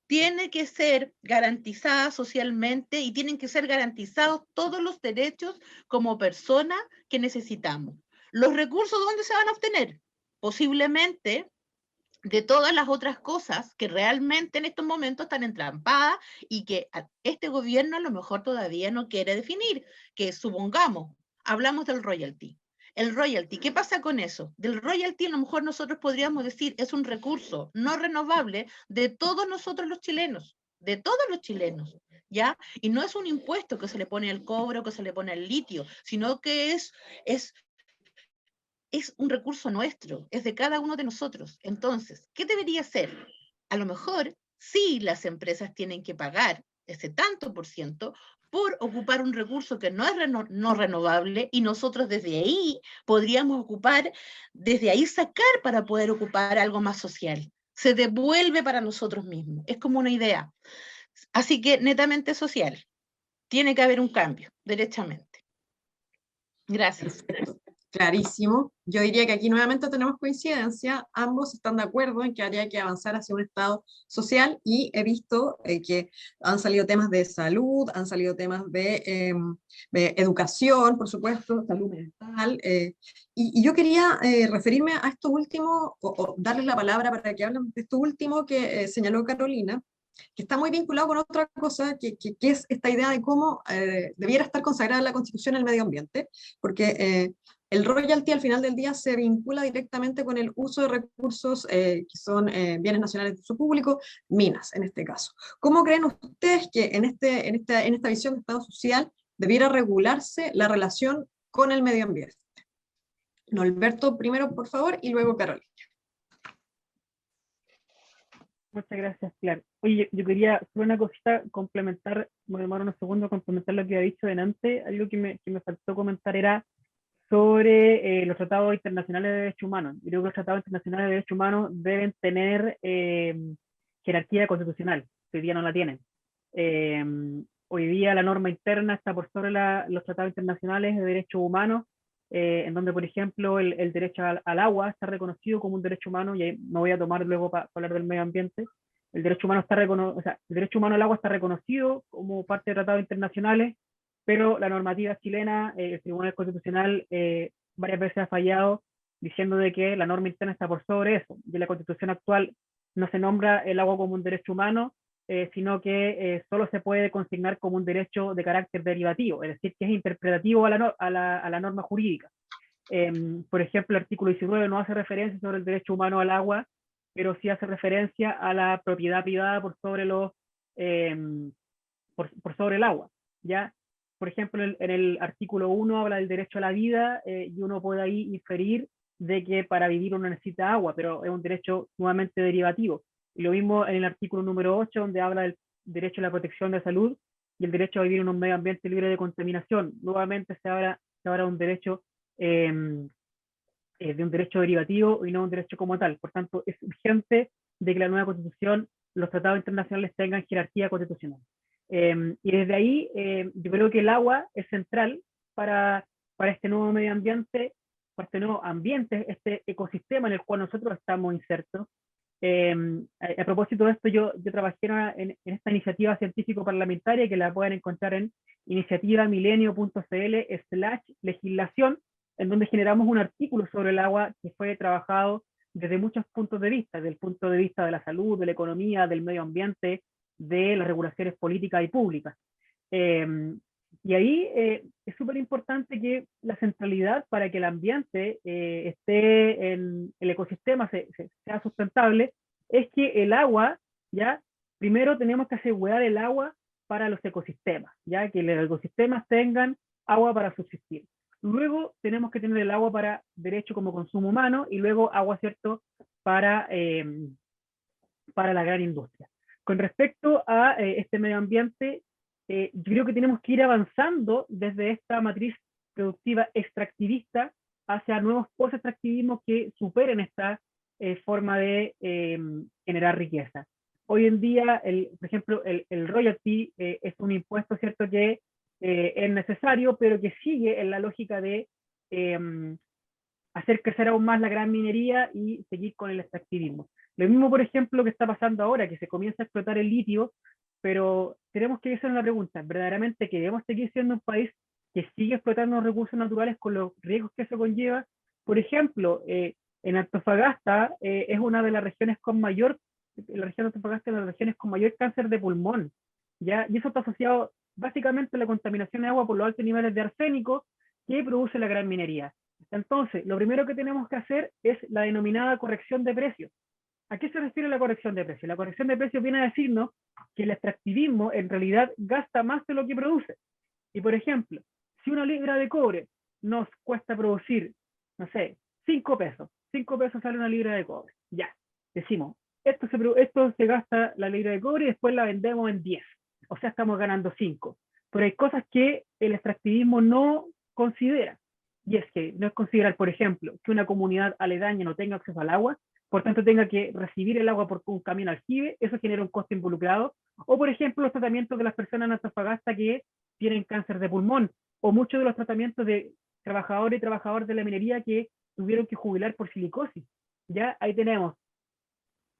Speaker 2: Tiene que ser garantizada socialmente y tienen que ser garantizados todos los derechos como persona que necesitamos. ¿Los recursos dónde se van a obtener? Posiblemente de todas las otras cosas que realmente en estos momentos están entrampadas y que este gobierno a lo mejor todavía no quiere definir, que supongamos, hablamos del royalty. El royalty, ¿qué pasa con eso? Del royalty a lo mejor nosotros podríamos decir es un recurso no renovable de todos nosotros los chilenos, de todos los chilenos, ¿ya? Y no es un impuesto que se le pone al cobre o que se le pone al litio, sino que es un recurso nuestro, es de cada uno de nosotros. Entonces, ¿qué debería ser? A lo mejor, sí, las empresas tienen que pagar ese tanto por ciento por ocupar un recurso que no es no renovable y nosotros desde ahí podríamos ocupar, desde ahí sacar para poder ocupar algo más social. Se devuelve para nosotros mismos. Es como una idea. Así que netamente social. Tiene que haber un cambio, derechamente. Gracias.
Speaker 1: Perfecto. Clarísimo. Yo diría que aquí nuevamente tenemos coincidencia. Ambos están de acuerdo en que habría que avanzar hacia un Estado social y he visto que han salido temas de salud, han salido temas de educación, por supuesto, salud mental. Y yo quería referirme a esto último, o darles la palabra para que hablen de esto último que señaló Carolina, que está muy vinculado con otra cosa, que es esta idea de cómo debiera estar consagrada en la Constitución el medio ambiente, porque el royalty al final del día se vincula directamente con el uso de recursos que son bienes nacionales de uso público, minas en este caso. ¿Cómo creen ustedes que en esta visión de Estado social debiera regularse la relación con el medio ambiente? Norberto primero, por favor, y luego Carolina.
Speaker 3: Muchas gracias, Pilar. Oye, yo quería sobre una cosita complementar, me demoro unos segundos complementar lo que había dicho delante. Algo que me faltó comentar era sobre los tratados internacionales de derechos humanos. Yo creo que los tratados internacionales de derechos humanos deben tener jerarquía constitucional, que hoy día no la tienen. Hoy día la norma interna está por sobre los tratados internacionales de derechos humanos, en donde, por ejemplo, el derecho al agua está reconocido como un derecho humano, y ahí me voy a tomar luego para hablar del medio ambiente. El derecho humano el derecho humano al agua está reconocido como parte de tratados internacionales, pero la normativa chilena, el Tribunal Constitucional varias veces ha fallado diciendo de que la norma interna está por sobre eso. Y en la Constitución actual no se nombra el agua como un derecho humano, sino que solo se puede consignar como un derecho de carácter derivativo, es decir, que es interpretativo a la norma jurídica. Por ejemplo, el artículo 19 no hace referencia sobre el derecho humano al agua, pero sí hace referencia a la propiedad privada por sobre el agua, ¿ya? Por ejemplo, en el artículo 1 habla del derecho a la vida, y uno puede ahí inferir de que para vivir uno necesita agua, pero es un derecho nuevamente derivativo. Y lo mismo en el artículo número 8, donde habla del derecho a la protección de salud y el derecho a vivir en un medio ambiente libre de contaminación. Nuevamente se habla de un derecho derivativo y no un derecho como tal. Por tanto, es urgente de que la nueva Constitución, los tratados internacionales tengan jerarquía constitucional. Y desde ahí, yo creo que el agua es central para este nuevo medio ambiente, para este nuevo ambiente, este ecosistema en el cual nosotros estamos insertos. A propósito de esto, yo trabajé en esta iniciativa científico-parlamentaria, que la pueden encontrar en iniciativamilenio.cl/legislación, en donde generamos un artículo sobre el agua que fue trabajado desde muchos puntos de vista, desde el punto de vista de la salud, de la economía, del medio ambiente, de las regulaciones políticas y públicas. Y ahí es súper importante que la centralidad para que el ambiente esté en el ecosistema, sea sustentable, es que el agua, ¿ya? Primero tenemos que asegurar el agua para los ecosistemas, ¿ya? Que los ecosistemas tengan agua para subsistir. Luego tenemos que tener el agua para derecho como consumo humano y luego agua, ¿cierto?, para la gran industria. Con respecto a este medio ambiente, yo creo que tenemos que ir avanzando desde esta matriz productiva extractivista hacia nuevos post-extractivismos que superen esta forma de generar riqueza. Hoy en día, por ejemplo, el royalty es un impuesto, ¿cierto?, que es necesario, pero que sigue en la lógica de hacer crecer aún más la gran minería y seguir con el extractivismo. Lo mismo, por ejemplo, que está pasando ahora, que se comienza a explotar el litio, pero tenemos que hacer una pregunta, ¿verdaderamente queremos seguir siendo un país que sigue explotando los recursos naturales con los riesgos que eso conlleva? Por ejemplo, en Antofagasta es una de las regiones con mayor, la región de Antofagasta es una de las regiones con mayor cáncer de pulmón, ¿ya? Y eso está asociado básicamente a la contaminación de agua por los altos niveles de arsénico que produce la gran minería. Entonces, lo primero que tenemos que hacer es la denominada corrección de precios. ¿A qué se refiere la corrección de precios? La corrección de precios viene a decirnos que el extractivismo en realidad gasta más de lo que produce. Y por ejemplo, si una libra de cobre nos cuesta producir, no sé, 5 pesos, 5 pesos sale una libra de cobre, ya, decimos, esto se gasta la libra de cobre y después la vendemos en 10, o sea, estamos ganando 5. Pero hay cosas que el extractivismo no considera, y es que no es considerar, por ejemplo, que una comunidad aledaña no tenga acceso al agua, por tanto tenga que recibir el agua por un camino aljibe, eso genera un coste involucrado, o por ejemplo los tratamientos de las personas en Antofagasta que tienen cáncer de pulmón, o muchos de los tratamientos de trabajadores y trabajadoras de la minería que tuvieron que jubilar por silicosis. Ya ahí tenemos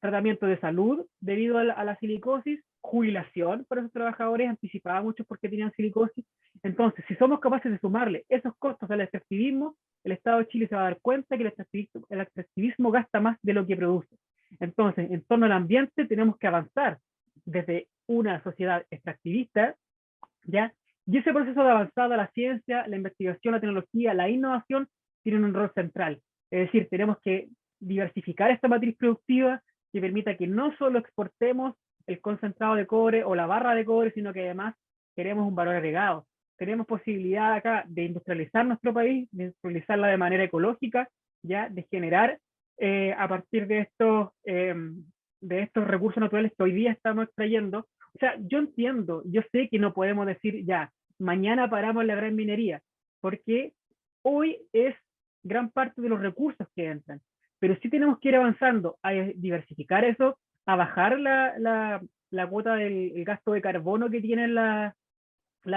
Speaker 3: tratamiento de salud debido a la silicosis, jubilación para esos trabajadores anticipada muchos porque tenían silicosis. Entonces, si somos capaces de sumarle esos costos al extractivismo, el Estado de Chile se va a dar cuenta que el extractivismo gasta más de lo que produce. Entonces, en torno al ambiente tenemos que avanzar desde una sociedad extractivista, ¿ya? Y ese proceso de avanzada, la ciencia, la investigación, la tecnología, la innovación, tienen un rol central. Es decir, tenemos que diversificar esta matriz productiva que permita que no solo exportemos el concentrado de cobre o la barra de cobre, sino que además queremos un valor agregado. Tenemos posibilidad acá de industrializar nuestro país, de industrializarla de manera ecológica, ya de generar a partir de estos recursos naturales que hoy día estamos extrayendo. O sea, yo entiendo, yo sé que no podemos decir ya, mañana paramos la gran minería, porque hoy es gran parte de los recursos que entran, pero sí tenemos que ir avanzando a diversificar eso, a bajar la cuota del gasto de carbono que tiene la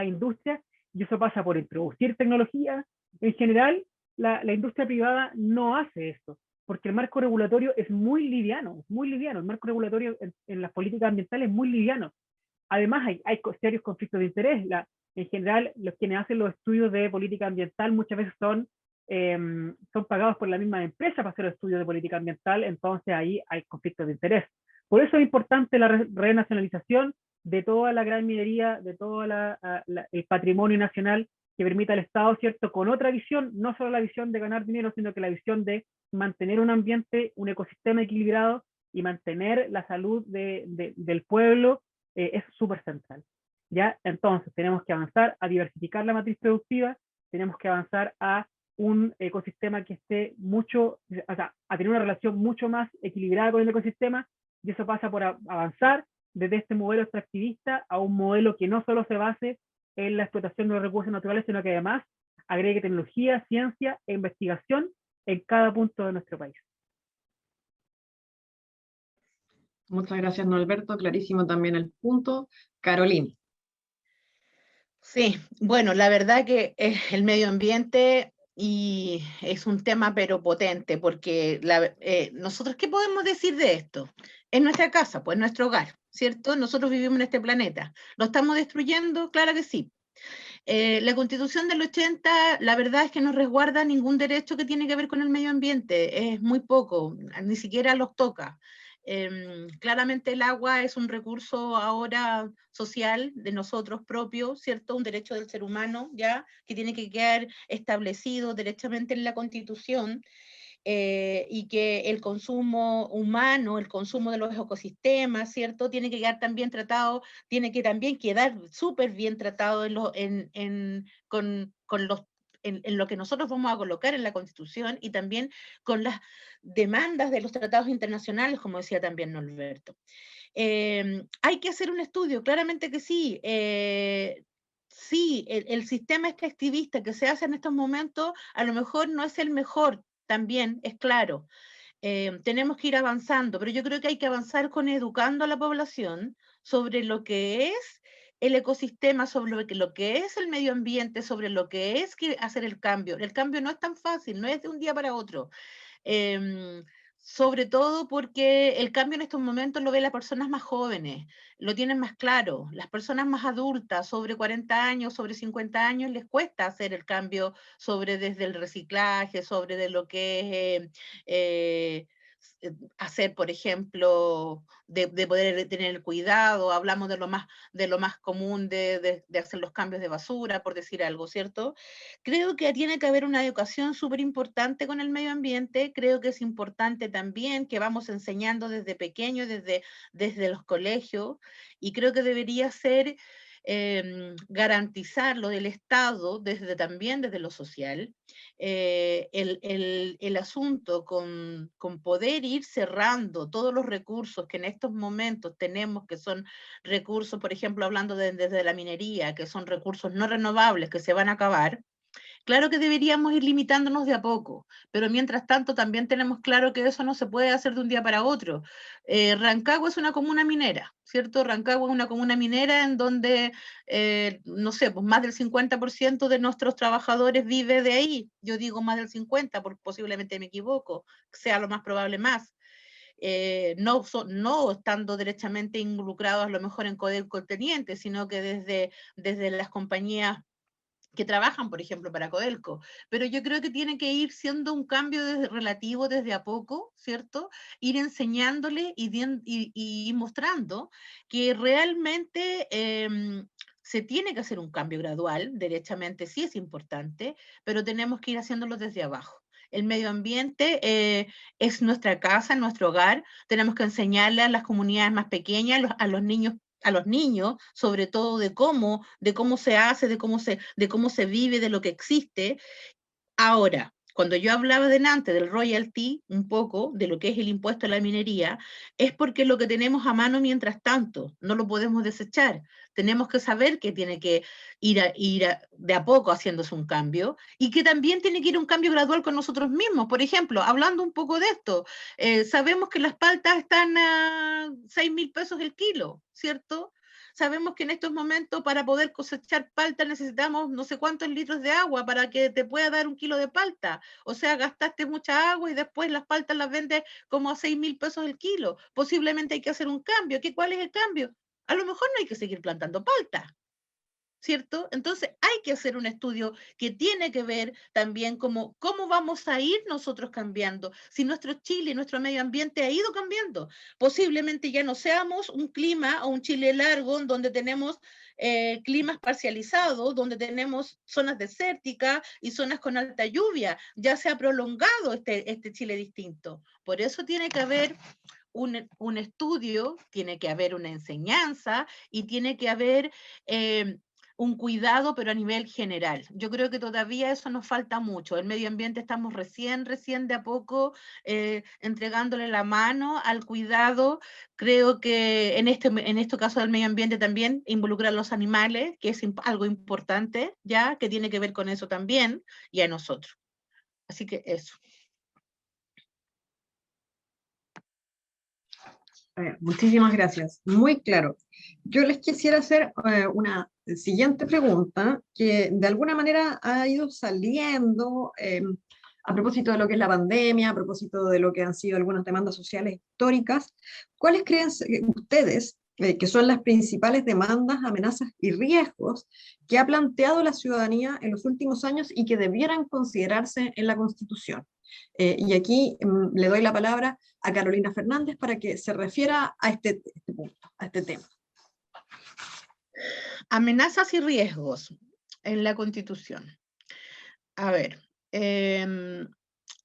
Speaker 3: industria, y eso pasa por introducir tecnología. En general, la industria privada no hace esto, porque el marco regulatorio es muy liviano, el marco regulatorio en las políticas ambientales es muy liviano. Además, hay serios conflictos de interés. En general, los quienes hacen los estudios de política ambiental muchas veces son pagados por la misma empresa para hacer los estudios de política ambiental, entonces ahí hay conflictos de interés. Por eso es importante la renacionalización de toda la gran minería, de todo el patrimonio nacional que permita al Estado, ¿cierto?, con otra visión, no solo la visión de ganar dinero, sino que la visión de mantener un ambiente, un ecosistema equilibrado y mantener la salud del pueblo, es súper central. ¿Ya? Entonces, tenemos que avanzar a diversificar la matriz productiva, tenemos que avanzar a un ecosistema que esté o sea, a tener una relación mucho más equilibrada con el ecosistema, y eso pasa por avanzar desde este modelo extractivista a un modelo que no solo se base en la explotación de los recursos naturales, sino que además agregue tecnología, ciencia e investigación en cada punto de nuestro país.
Speaker 1: Muchas gracias, Norberto. Clarísimo también el punto. Carolina.
Speaker 2: Sí, bueno, la verdad que el medio ambiente y es un tema pero potente, porque nosotros, ¿qué podemos decir de esto? Es nuestra casa, pues nuestro hogar, ¿cierto? Nosotros vivimos en este planeta. ¿Lo estamos destruyendo? Claro que sí. La Constitución del 80, la verdad es que no resguarda ningún derecho que tiene que ver con el medio ambiente, es muy poco, ni siquiera los toca. Claramente el agua es un recurso ahora social de nosotros propios, ¿cierto? Un derecho del ser humano, ¿ya? Que tiene que quedar establecido derechamente en la Constitución. Y que el consumo humano, el consumo de los ecosistemas, ¿cierto? Tiene que quedar también tratado, tiene que también quedar súper bien tratado en lo que nosotros vamos a colocar en la Constitución y también con las demandas de los tratados internacionales, como decía también Norberto. Hay que hacer un estudio, claramente que sí. Sí, el sistema extractivista que se hace en estos momentos a lo mejor no es el mejor, también es claro. Tenemos que ir avanzando, pero yo creo que hay que avanzar con educando a la población sobre lo que es el ecosistema, sobre lo que es el medio ambiente, sobre lo que es hacer el cambio. El cambio no es tan fácil, no es de un día para otro. Sobre todo porque el cambio en estos momentos lo ven las personas más jóvenes, lo tienen más claro. Las personas más adultas, sobre 40 años, sobre 50 años, les cuesta hacer el cambio sobre desde el reciclaje, sobre de lo que es hacer, por ejemplo, de poder tener el cuidado. Hablamos de lo más común de hacer los cambios de basura, por decir algo, ¿cierto? Creo que tiene que haber una educación súper importante con el medio ambiente. Creo que es importante también que vamos enseñando desde pequeños, desde los colegios, y creo que debería ser garantizar lo del Estado también desde lo social, el asunto con poder ir cerrando todos los recursos que en estos momentos tenemos, que son recursos, por ejemplo, hablando desde la minería, que son recursos no renovables que se van a acabar. Claro que deberíamos ir limitándonos de a poco, pero mientras tanto también tenemos claro que eso no se puede hacer de un día para otro. Rancagua es una comuna minera, ¿cierto? Rancagua es una comuna minera en donde, no sé, pues más del 50% de nuestros trabajadores vive de ahí. Yo digo más del 50%, porque posiblemente me equivoco, sea lo más probable más. No estando derechamente involucrados a lo mejor en Codelco Teniente, sino que desde las compañías que trabajan, por ejemplo, para Codelco, pero yo creo que tiene que ir siendo un cambio relativo desde a poco, ¿cierto? Ir enseñándole y mostrando que realmente se tiene que hacer un cambio gradual, derechamente sí es importante, pero tenemos que ir haciéndolo desde abajo. El medio ambiente es nuestra casa, nuestro hogar. Tenemos que enseñarle a las comunidades más pequeñas, a los niños, sobre todo de cómo se hace, de cómo se vive, de lo que existe. Ahora, cuando yo hablaba delante del royalty, un poco de lo que es el impuesto a la minería, es porque lo que tenemos a mano mientras tanto, no lo podemos desechar. Tenemos que saber que tiene que ir de a poco haciéndose un cambio, y que también tiene que ir un cambio gradual con nosotros mismos. Por ejemplo, hablando un poco de esto, sabemos que las paltas están a 6.000 pesos el kilo, ¿cierto? Sabemos que en estos momentos para poder cosechar palta necesitamos no sé cuántos litros de agua para que te pueda dar un kilo de palta. O sea, gastaste mucha agua y después las paltas las vendes como a 6.000 pesos el kilo. Posiblemente hay que hacer un cambio. ¿Cuál es el cambio? A lo mejor no hay que seguir plantando palta, ¿cierto? Entonces hay que hacer un estudio que tiene que ver también cómo vamos a ir nosotros cambiando. Si nuestro Chile, nuestro medio ambiente ha ido cambiando, posiblemente ya no seamos un clima o un Chile largo donde tenemos climas parcializados, donde tenemos zonas desérticas y zonas con alta lluvia. Ya se ha prolongado este Chile distinto. Por eso tiene que haber un estudio, tiene que haber una enseñanza y tiene que haber un cuidado, pero a nivel general. Yo creo que todavía eso nos falta mucho. El medio ambiente estamos recién de a poco entregándole la mano al cuidado. Creo que en este caso del medio ambiente también involucrar a los animales, que es algo importante, ya, que tiene que ver con eso también, y a nosotros. Así que eso.
Speaker 1: Muchísimas gracias, muy claro. Yo les quisiera hacer una siguiente pregunta que de alguna manera ha ido saliendo a propósito de lo que es la pandemia, a propósito de lo que han sido algunas demandas sociales históricas. ¿Cuáles creen ustedes que son las principales demandas, amenazas y riesgos que ha planteado la ciudadanía en los últimos años y que debieran considerarse en la Constitución? Y aquí le doy la palabra a Carolina Fernández para que se refiera a este punto, a este tema.
Speaker 2: Amenazas y riesgos en la Constitución. A ver,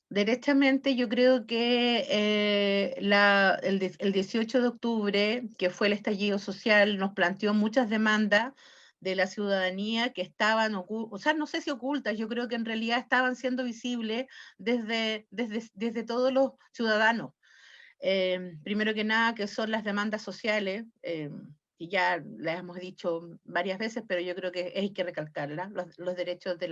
Speaker 2: derechamente yo creo que el 18 de octubre, que fue el estallido social, nos planteó muchas demandas de la ciudadanía que estaban ocultas, o sea, no sé si ocultas, yo creo que en realidad estaban siendo visibles desde todos los ciudadanos. Primero que nada, que son las demandas sociales, que ya la hemos dicho varias veces, pero yo creo que hay que recalcarla, los derechos de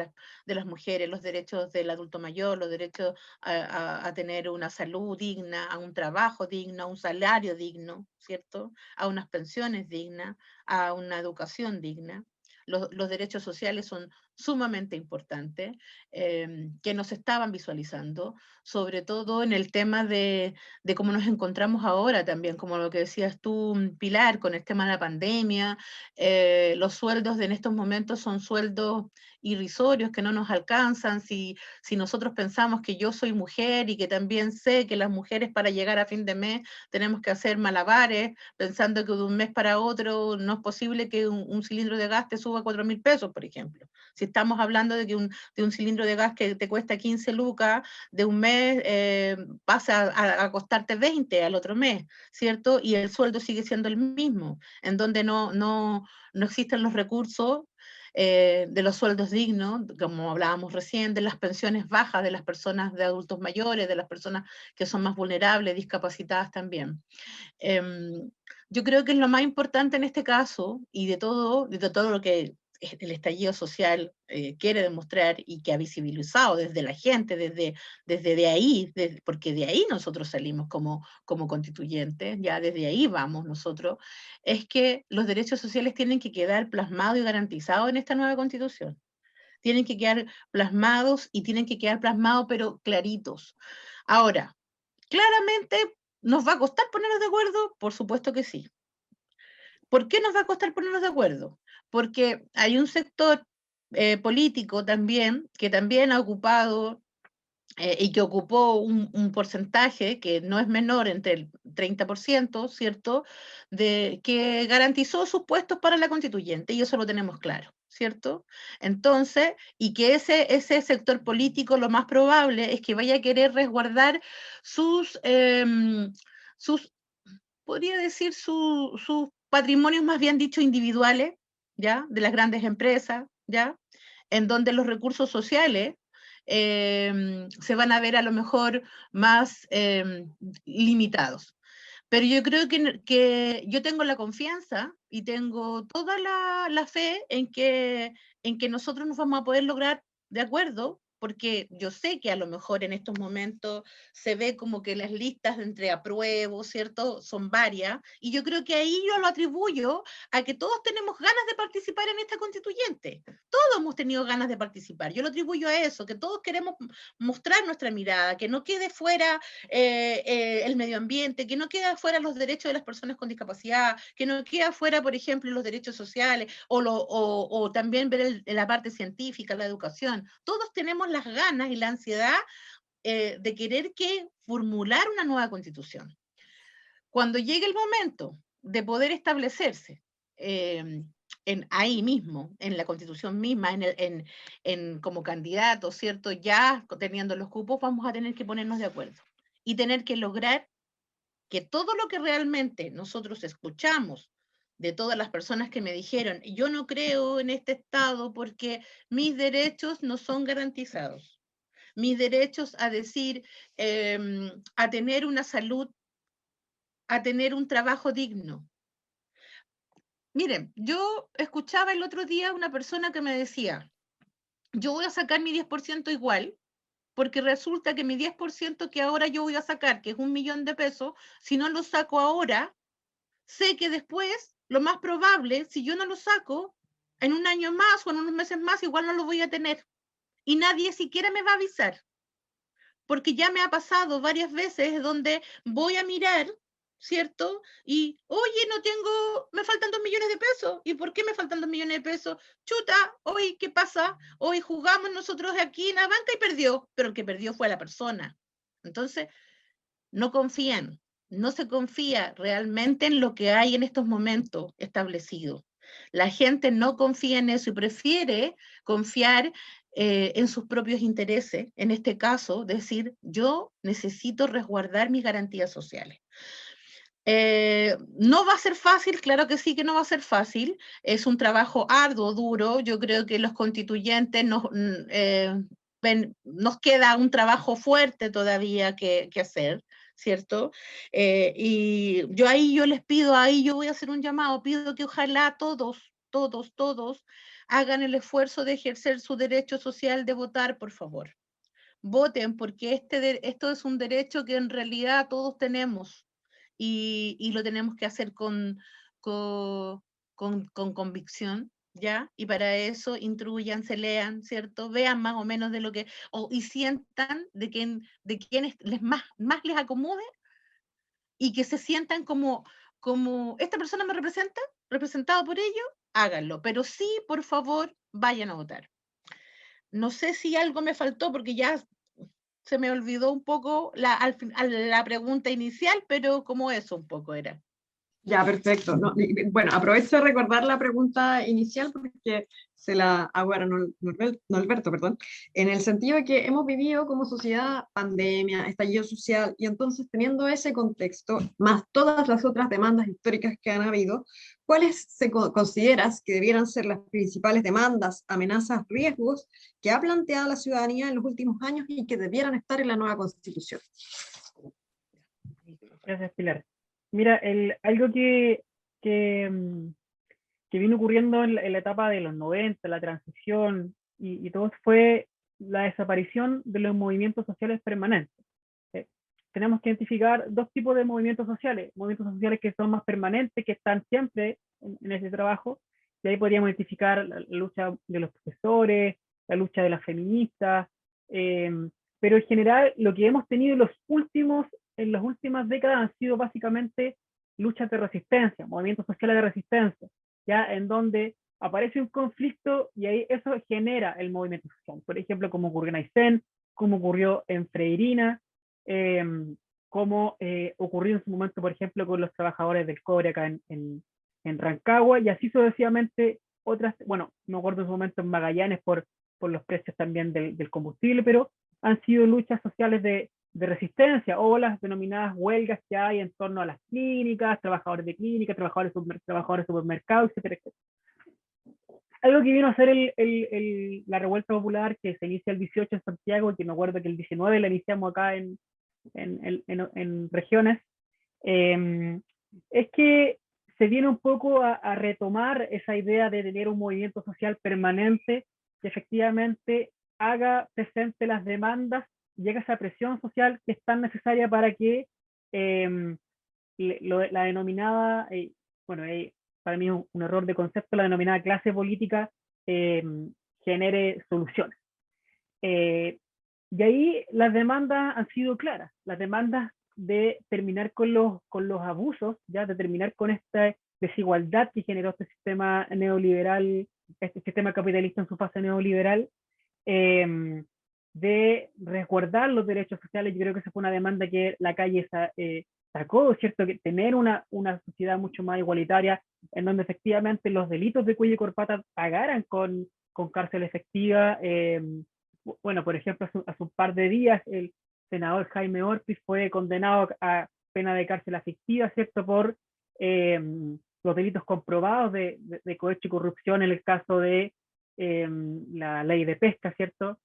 Speaker 2: las mujeres, los derechos del adulto mayor, los derechos a tener una salud digna, a un trabajo digno, a un salario digno, ¿cierto? A unas pensiones dignas, a una educación digna. Los derechos sociales son sumamente importantes, que no se estaban visualizando, sobre todo en el tema de cómo nos encontramos ahora también, como lo que decías tú, Pilar, con el tema de la pandemia. Los sueldos en estos momentos son sueldos irrisorios que no nos alcanzan. Si nosotros pensamos que yo soy mujer y que también sé que las mujeres para llegar a fin de mes tenemos que hacer malabares, pensando que de un mes para otro no es posible que un cilindro de gas te suba 4.000 pesos, por ejemplo. Si estamos hablando de que de un cilindro de gas que te cuesta 15 lucas, de un mes pasa a costarte 20 al otro mes, ¿cierto? Y el sueldo sigue siendo el mismo, en donde no existen los recursos de los sueldos dignos, como hablábamos recién, de las pensiones bajas de las personas de adultos mayores, de las personas que son más vulnerables, discapacitadas también. Yo creo que es lo más importante en este caso, y de todo lo que el estallido social quiere demostrar y que ha visibilizado desde la gente, desde de ahí, porque de ahí nosotros salimos como constituyentes, ya desde ahí vamos nosotros, es que los derechos sociales tienen que quedar plasmados y garantizados en esta nueva constitución. Tienen que quedar plasmados y tienen que quedar plasmados pero claritos. Ahora, claramente, ¿nos va a costar ponernos de acuerdo? Por supuesto que sí. ¿Por qué nos va a costar ponernos de acuerdo? Porque hay un sector político también, que también ha ocupado y que ocupó un porcentaje que no es menor, entre el 30%, ¿cierto?, que garantizó sus puestos para la constituyente, y eso lo tenemos claro, ¿cierto? Entonces, y que ese sector político lo más probable es que vaya a querer resguardar sus podría decir, sus patrimonios más bien dicho individuales, ¿ya? De las grandes empresas, ¿ya? En donde los recursos sociales se van a ver a lo mejor más limitados. Pero yo creo que yo tengo la confianza y tengo toda la fe en que nosotros nos vamos a poder lograr de acuerdo, porque yo sé que a lo mejor en estos momentos se ve como que las listas entre apruebo, ¿cierto?, son varias, y yo creo que ahí yo lo atribuyo a que todos tenemos ganas de participar en esta constituyente. Todos hemos tenido ganas de participar. Yo lo atribuyo a eso, que todos queremos mostrar nuestra mirada, que no quede fuera el medio ambiente, que no quede fuera los derechos de las personas con discapacidad, que no quede fuera, por ejemplo, los derechos sociales, o también ver la parte científica, la educación. Todos tenemos las ganas y la ansiedad de querer formular una nueva constitución. Cuando llegue el momento de poder establecerse ahí mismo, en la constitución misma, como candidatos, ¿cierto? Ya teniendo los cupos, vamos a tener que ponernos de acuerdo y tener que lograr que todo lo que realmente nosotros escuchamos de todas las personas que me dijeron, yo no creo en este Estado porque mis derechos no son garantizados. Mis derechos a decir, a tener una salud, a tener un trabajo digno. Miren, yo escuchaba el otro día una persona que me decía, yo voy a sacar mi 10% igual, porque resulta que mi 10% que ahora yo voy a sacar, que es 1 millón de pesos, si no lo saco ahora, sé que después, lo más probable, si yo no lo saco, en un año más o en unos meses más, igual no lo voy a tener. Y nadie siquiera me va a avisar. Porque ya me ha pasado varias veces donde voy a mirar, ¿cierto? Y, oye, me faltan 2 millones de pesos. ¿Y por qué me faltan 2 millones de pesos? Chuta, hoy, ¿qué pasa? Hoy jugamos nosotros aquí en la banca y perdió, pero el que perdió fue la persona. Entonces, no confían, no se confía realmente en lo que hay en estos momentos establecido. La gente no confía en eso y prefiere confiar en sus propios intereses. En este caso, decir, yo necesito resguardar mis garantías sociales. No va a ser fácil, claro que sí que no va a ser fácil. Es un trabajo arduo, duro. Yo creo que los constituyentes nos queda un trabajo fuerte todavía que hacer, ¿cierto? Y yo les pido, yo voy a hacer un llamado, pido que ojalá todos hagan el esfuerzo de ejercer su derecho social de votar, por favor. Voten, porque esto es un derecho que en realidad todos tenemos y lo tenemos que hacer con convicción, ¿ya? Y para eso instruyanse, lean, ¿cierto? Vean más o menos de lo que, y sientan de quienes más les acomode y que se sientan como esta persona me representa, representado por ello, háganlo, pero sí, por favor, vayan a votar. No sé si algo me faltó porque ya se me olvidó un poco la pregunta inicial, pero como eso un poco era.
Speaker 1: Ya, perfecto. No, bueno, aprovecho de recordar la pregunta inicial porque se la hago a Norberto, perdón, en el sentido de que hemos vivido como sociedad pandemia, estallido social, y entonces teniendo ese contexto, más todas las otras demandas históricas que han habido, ¿cuáles consideras que debieran ser las principales demandas, amenazas, riesgos que ha planteado la ciudadanía en los últimos años y que debieran estar en la nueva Constitución?
Speaker 3: Gracias, Pilar. Mira, algo que vino ocurriendo en la etapa de los 90, la transición y todo eso fue la desaparición de los movimientos sociales permanentes. Tenemos que identificar dos tipos de movimientos sociales que son más permanentes, que están siempre en ese trabajo, y ahí podríamos identificar la lucha de los profesores, la lucha de las feministas, pero en general lo que hemos tenido en las últimas décadas han sido básicamente luchas de resistencia, movimientos sociales de resistencia, ya en donde aparece un conflicto y ahí eso genera el movimiento social. Por ejemplo, como ocurrió en Aysén, como ocurrió en Freirina, como ocurrió en su momento, por ejemplo, con los trabajadores del cobre acá en Rancagua, y así sucesivamente otras, bueno, me acuerdo en su momento en Magallanes por los precios también del combustible, pero han sido luchas sociales de resistencia o las denominadas huelgas que hay en torno a las clínicas, trabajadores de clínicas, trabajadores de supermercados, etcétera, etcétera. Algo que vino a ser la revuelta popular que se inicia el 18 en Santiago, que me acuerdo que el 19 la iniciamos acá en regiones, es que se viene un poco a retomar esa idea de tener un movimiento social permanente que efectivamente haga presente las demandas y haga esa presión social que es tan necesaria para que la denominada, para mí es un error de concepto, la denominada clase política genere soluciones. Y ahí las demandas han sido claras, las demandas de terminar con los abusos, ya de terminar con esta desigualdad que generó este sistema neoliberal, este sistema capitalista en su fase neoliberal, de resguardar los derechos sociales. Yo creo que esa fue una demanda que la calle sacó, ¿cierto? Que tener una sociedad mucho más igualitaria, en donde efectivamente los delitos de cuello y corbata pagaran con cárcel efectiva. Bueno, por ejemplo, hace un par de días el senador Jaime Ortiz fue condenado a pena de cárcel afectiva, ¿cierto? Por los delitos comprobados de cohecho y corrupción en el caso de la ley de pesca, ¿cierto?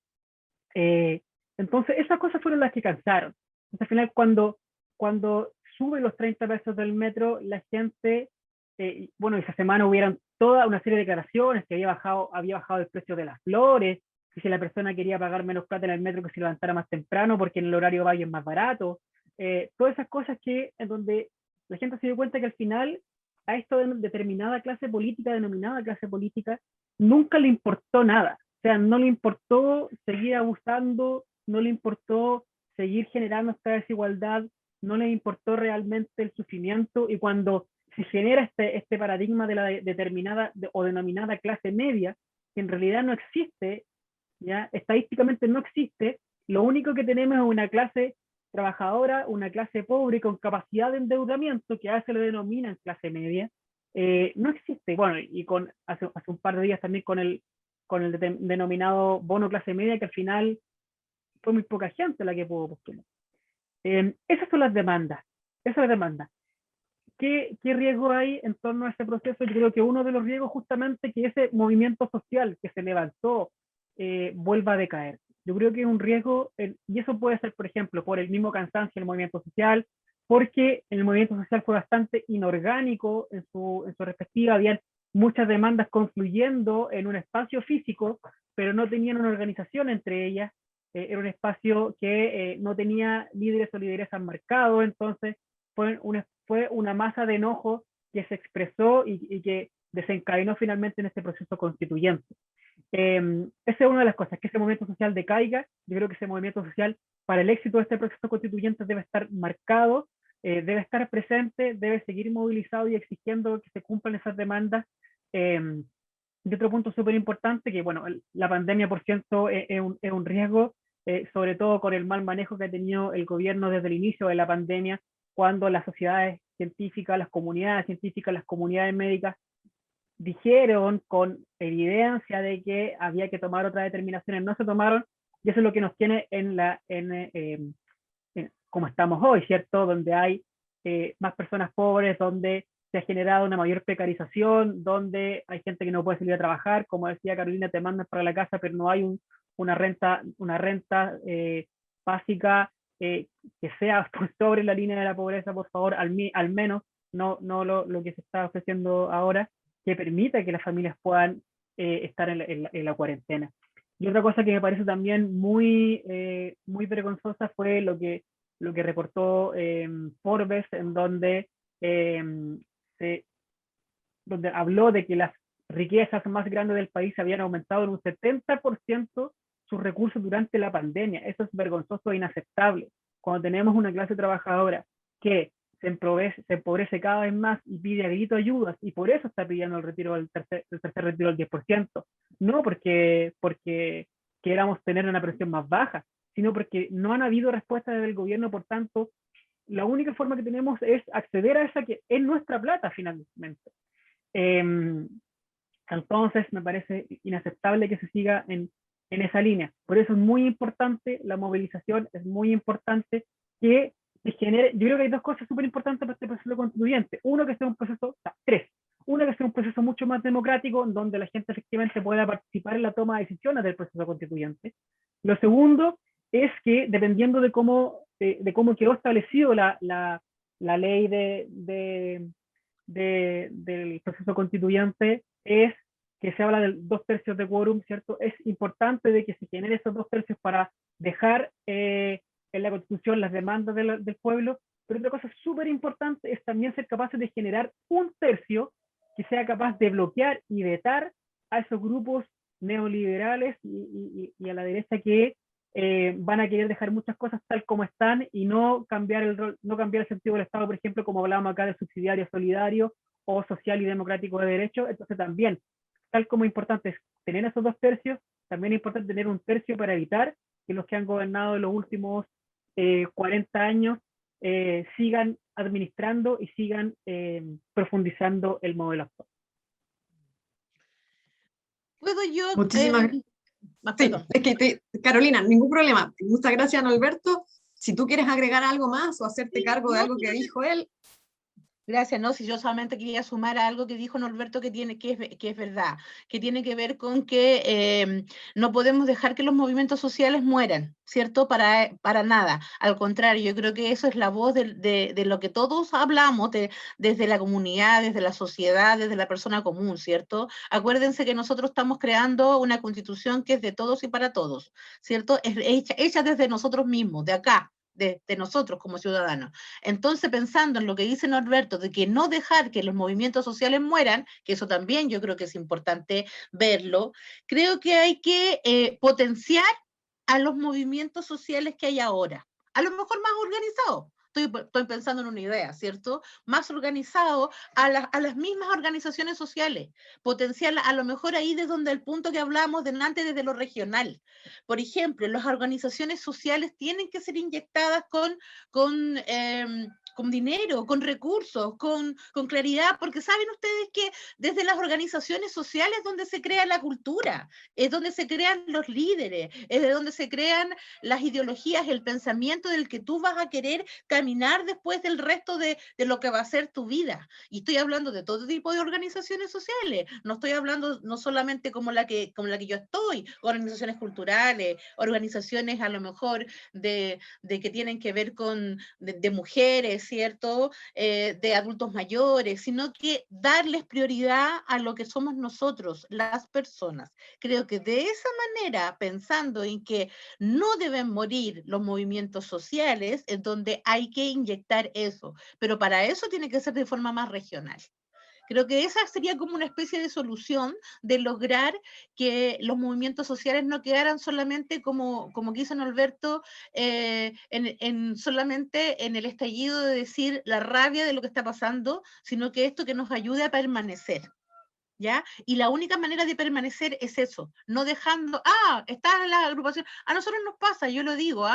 Speaker 3: Entonces, esas cosas fueron las que cansaron. Entonces, al final, cuando suben los 30 pesos del metro, la gente, bueno, esa semana hubieron toda una serie de declaraciones que había bajado el precio de las flores, que si la persona quería pagar menos plata en el metro que se levantara más temprano porque en el horario valle es más barato, todas esas cosas en donde la gente se dio cuenta que al final a esta denominada clase política, nunca le importó nada. O sea, no le importó seguir abusando, no le importó seguir generando esta desigualdad, no le importó realmente el sufrimiento, y cuando se genera este paradigma de la determinada o denominada clase media, que en realidad no existe, ¿ya? Estadísticamente no existe, lo único que tenemos es una clase trabajadora, una clase pobre con capacidad de endeudamiento, que a veces lo denominan clase media, no existe. Bueno, y hace un par de días también con el denominado bono clase media, que al final fue muy poca gente la que pudo postular. Esas son las demandas. ¿Qué riesgo hay en torno a ese proceso? Yo creo que uno de los riesgos justamente que ese movimiento social que se levantó vuelva a decaer. yo creo que es un riesgo, y eso puede ser, por ejemplo, por el mismo cansancio del movimiento social, porque el movimiento social fue bastante inorgánico en su respectiva, habían muchas demandas confluyendo en un espacio físico, pero no tenían una organización entre ellas, era un espacio que no tenía líderes o lideresas marcados, entonces fue una masa de enojo que se expresó y que desencadenó finalmente en este proceso constituyente. Esa es una de las cosas, que ese movimiento social decaiga. Yo creo que ese movimiento social, para el éxito de este proceso constituyente, debe estar marcado, debe estar presente, debe seguir movilizado y exigiendo que se cumplan esas demandas. Y otro punto súper importante, que bueno, la pandemia, por cierto, es un riesgo, sobre todo con el mal manejo que ha tenido el gobierno desde el inicio de la pandemia, cuando las sociedades científicas, las comunidades científicas, las comunidades médicas dijeron con evidencia de que había que tomar otras determinaciones, no se tomaron, y eso es lo que nos tiene como estamos hoy, ¿cierto? Donde hay más personas pobres, donde se ha generado una mayor precarización, donde hay gente que no puede salir a trabajar, como decía Carolina, te mandan para la casa, pero no hay una renta básica que sea por sobre la línea de la pobreza, por favor, al menos, no lo que se está ofreciendo ahora, que permita que las familias puedan estar en la cuarentena. Y otra cosa que me parece también muy vergonzosa fue lo que reportó Forbes, en donde habló de que las riquezas más grandes del país habían aumentado en un 70% sus recursos durante la pandemia. Eso es vergonzoso e inaceptable. Cuando tenemos una clase trabajadora que se empobrece cada vez más y pide a grito ayudas, y por eso está pidiendo el tercer retiro del 10%, no porque queramos tener una presión más baja, sino porque no han habido respuestas del gobierno. Por tanto, la única forma que tenemos es acceder a esa que es nuestra plata finalmente. Entonces me parece inaceptable que se siga en esa línea. Por eso es muy importante la movilización, es muy importante que se genere. Yo creo que hay dos cosas súper importantes para este proceso constituyente. Uno, que sea un proceso, tres. Uno, que sea un proceso mucho más democrático, en donde la gente efectivamente pueda participar en la toma de decisiones del proceso constituyente. Lo segundo es que, dependiendo de cómo quedó establecido la ley del proceso constituyente, es que se habla del 2/3 de quórum, ¿cierto? Es importante de que se genere esos 2/3 para dejar en la Constitución las demandas del pueblo, pero otra cosa súper importante es también ser capaces de generar 1/3 que sea capaz de bloquear y vetar a esos grupos neoliberales y a la derecha que van a querer dejar muchas cosas tal como están y no cambiar el sentido del Estado, por ejemplo, como hablábamos acá de subsidiario solidario o social y democrático de derecho. Entonces también, tal como importante es tener esos 2/3, también es importante tener 1/3 para evitar que los que han gobernado en los últimos 40 años sigan administrando y sigan profundizando el modelo actual.
Speaker 2: ¿Puedo yo?
Speaker 1: Muchísimas sí, es que Carolina, ningún problema. Muchas gracias, Norberto. Si tú quieres agregar algo más o hacerte cargo de algo que dijo él.
Speaker 2: Gracias, no, si yo solamente quería sumar a algo que dijo Norberto que es verdad, que tiene que ver con que no podemos dejar que los movimientos sociales mueran, ¿cierto? Para nada, al contrario, yo creo que eso es la voz de lo que todos hablamos, desde la comunidad, desde la sociedad, desde la persona común, ¿cierto? Acuérdense que nosotros estamos creando una constitución que es de todos y para todos, ¿cierto? Es hecha desde nosotros mismos, de acá, de nosotros como ciudadanos. Entonces, pensando en lo que dice Norberto, de que no dejar que los movimientos sociales mueran, que eso también yo creo que es importante verlo, creo que hay que potenciar a los movimientos sociales que hay ahora, a lo mejor más organizados. Estoy pensando en una idea, ¿cierto? Más organizado a las mismas organizaciones sociales, potencial a lo mejor ahí desde donde el punto que hablamos delante desde lo regional. Por ejemplo, las organizaciones sociales tienen que ser inyectadas con con dinero, con recursos, con claridad, porque saben ustedes que desde las organizaciones sociales es donde se crea la cultura, es donde se crean los líderes, es de donde se crean las ideologías, el pensamiento del que tú vas a querer caminar después del resto de lo que va a ser tu vida. Y estoy hablando de todo tipo de organizaciones sociales, no estoy hablando no solamente como la que yo estoy, organizaciones culturales, organizaciones a lo mejor de que tienen que ver con de mujeres, ¿cierto? De adultos mayores, sino que darles prioridad a lo que somos nosotros, las personas. Creo que de esa manera, pensando en que no deben morir los movimientos sociales, en donde hay que inyectar eso, pero para eso tiene que ser de forma más regional. Creo que esa sería como una especie de solución de lograr que los movimientos sociales no quedaran solamente como quiso Norberto, solamente en el estallido de decir la rabia de lo que está pasando, sino que esto que nos ayude a permanecer. ¿Ya? Y la única manera de permanecer es eso, no dejando, está en la agrupación, a nosotros nos pasa, yo lo digo,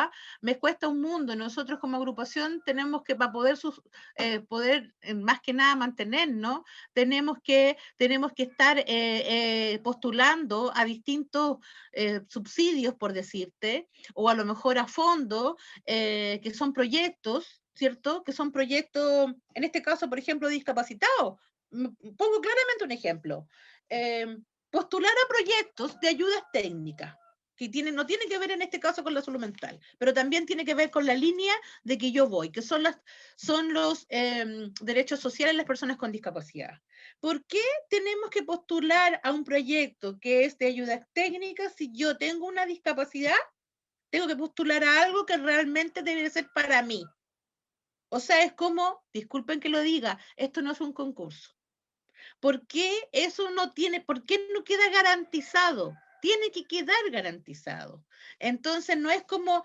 Speaker 2: me cuesta un mundo, nosotros como agrupación tenemos que, para poder, más que nada mantenernos, tenemos que estar postulando a distintos subsidios, por decirte, o a lo mejor a fondos, que son proyectos, ¿cierto? Que son proyectos, en este caso, por ejemplo, discapacitados. Pongo claramente un ejemplo. Postular a proyectos de ayudas técnicas, que no tiene que ver en este caso con la salud mental, pero también tiene que ver con la línea de que yo voy, que son los derechos sociales de las personas con discapacidad. ¿Por qué tenemos que postular a un proyecto que es de ayudas técnicas si yo tengo una discapacidad? Tengo que postular a algo que realmente debe ser para mí. O sea, es como, disculpen que lo diga, esto no es un concurso. ¿Por qué por qué no queda garantizado? Tiene que quedar garantizado. Entonces no es como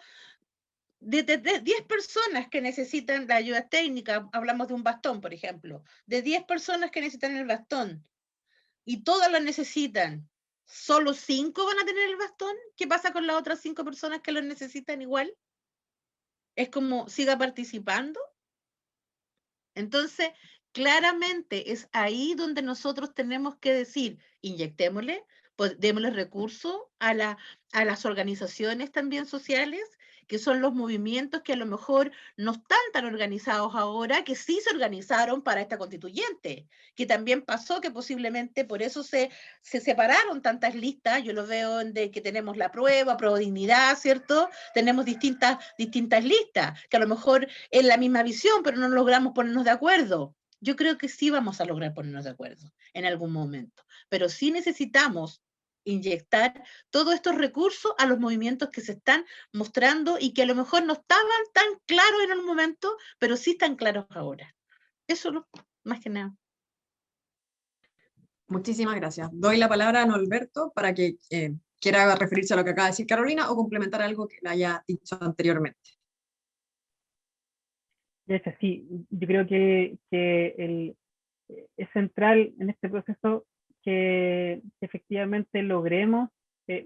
Speaker 2: de 10 personas que necesitan la ayuda técnica, hablamos de un bastón, por ejemplo, de 10 personas que necesitan el bastón y todas lo necesitan, ¿solo 5 van a tener el bastón? ¿Qué pasa con las otras 5 personas que lo necesitan igual? Es como, siga participando. Entonces, claramente es ahí donde nosotros tenemos que decir, inyectémosle, pues, démosle recursos a las organizaciones también sociales, que son los movimientos que a lo mejor no están tan organizados ahora, que sí se organizaron para esta constituyente, que también pasó que posiblemente por eso se separaron tantas listas. Yo lo veo de que tenemos la prueba dignidad, ¿cierto? Tenemos distintas listas, que a lo mejor es la misma visión, pero no logramos ponernos de acuerdo. Yo creo que sí vamos a lograr ponernos de acuerdo en algún momento, pero sí necesitamos inyectar todos estos recursos a los movimientos que se están mostrando y que a lo mejor no estaban tan claros en un momento, pero sí están claros ahora. Eso más que nada.
Speaker 1: Muchísimas gracias. Doy la palabra a Norberto para que quiera referirse a lo que acaba de decir Carolina o complementar algo que le haya dicho anteriormente.
Speaker 3: Sí, yo creo que es central en este proceso que efectivamente logremos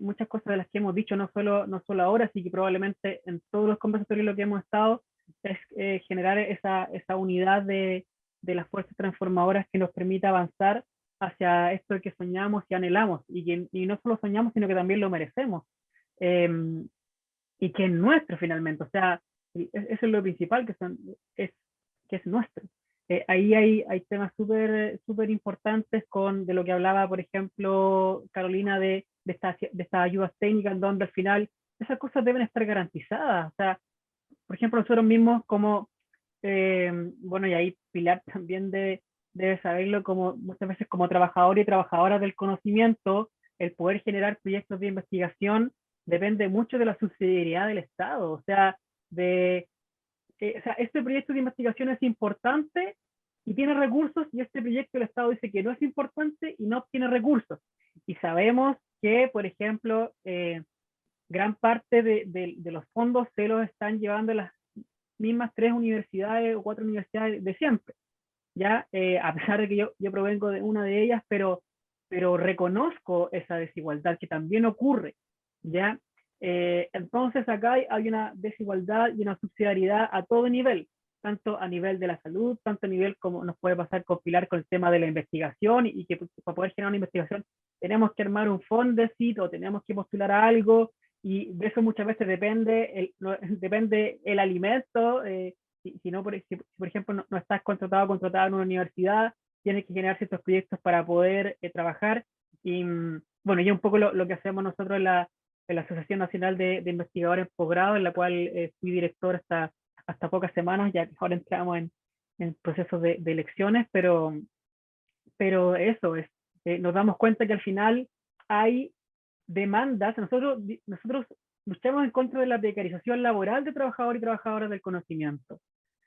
Speaker 3: muchas cosas de las que hemos dicho, no solo ahora, sino que probablemente en todos los conversatorios en los que hemos estado, es generar esa unidad de las fuerzas transformadoras que nos permita avanzar hacia esto que soñamos y anhelamos, y no solo soñamos, sino que también lo merecemos, y que es nuestro finalmente. O sea, eso es lo principal, que es nuestro. Ahí hay temas súper importantes de lo que hablaba, por ejemplo, Carolina, de estas ayudas técnicas, donde al final esas cosas deben estar garantizadas. O sea, por ejemplo, nosotros mismos como, bueno, y ahí Pilar también debe saberlo, como muchas veces como trabajadores y trabajadoras del conocimiento, el poder generar proyectos de investigación depende mucho de la subsidiariedad del Estado. O sea, este proyecto de investigación es importante y tiene recursos, y este proyecto el Estado dice que no es importante y no tiene recursos. Y sabemos que, por ejemplo, gran parte de los fondos se los están llevando las mismas 3 universidades o 4 universidades de siempre, ¿ya? A pesar de que yo provengo de una de ellas, pero reconozco esa desigualdad que también ocurre, ¿ya? Entonces acá hay una desigualdad y una subsidiariedad a todo nivel. tanto a nivel de la salud, tanto a nivel como nos puede pasar con Pilar con el tema de la investigación, y que para poder generar una investigación tenemos que armar un Fondesit o tenemos que postular a algo, y de eso muchas veces depende el alimento. Si no, si por ejemplo no estás contratado o contratada en una universidad, tienes que generar ciertos proyectos para poder trabajar. Y bueno, y un poco lo que hacemos nosotros en la Asociación Nacional de Investigadores en Posgrado, en la cual fui director hasta pocas semanas, ya que ahora entramos en procesos de elecciones, pero eso es, nos damos cuenta que al final hay demandas. Nosotros luchamos en contra de la precarización laboral de trabajadores y trabajadoras del conocimiento,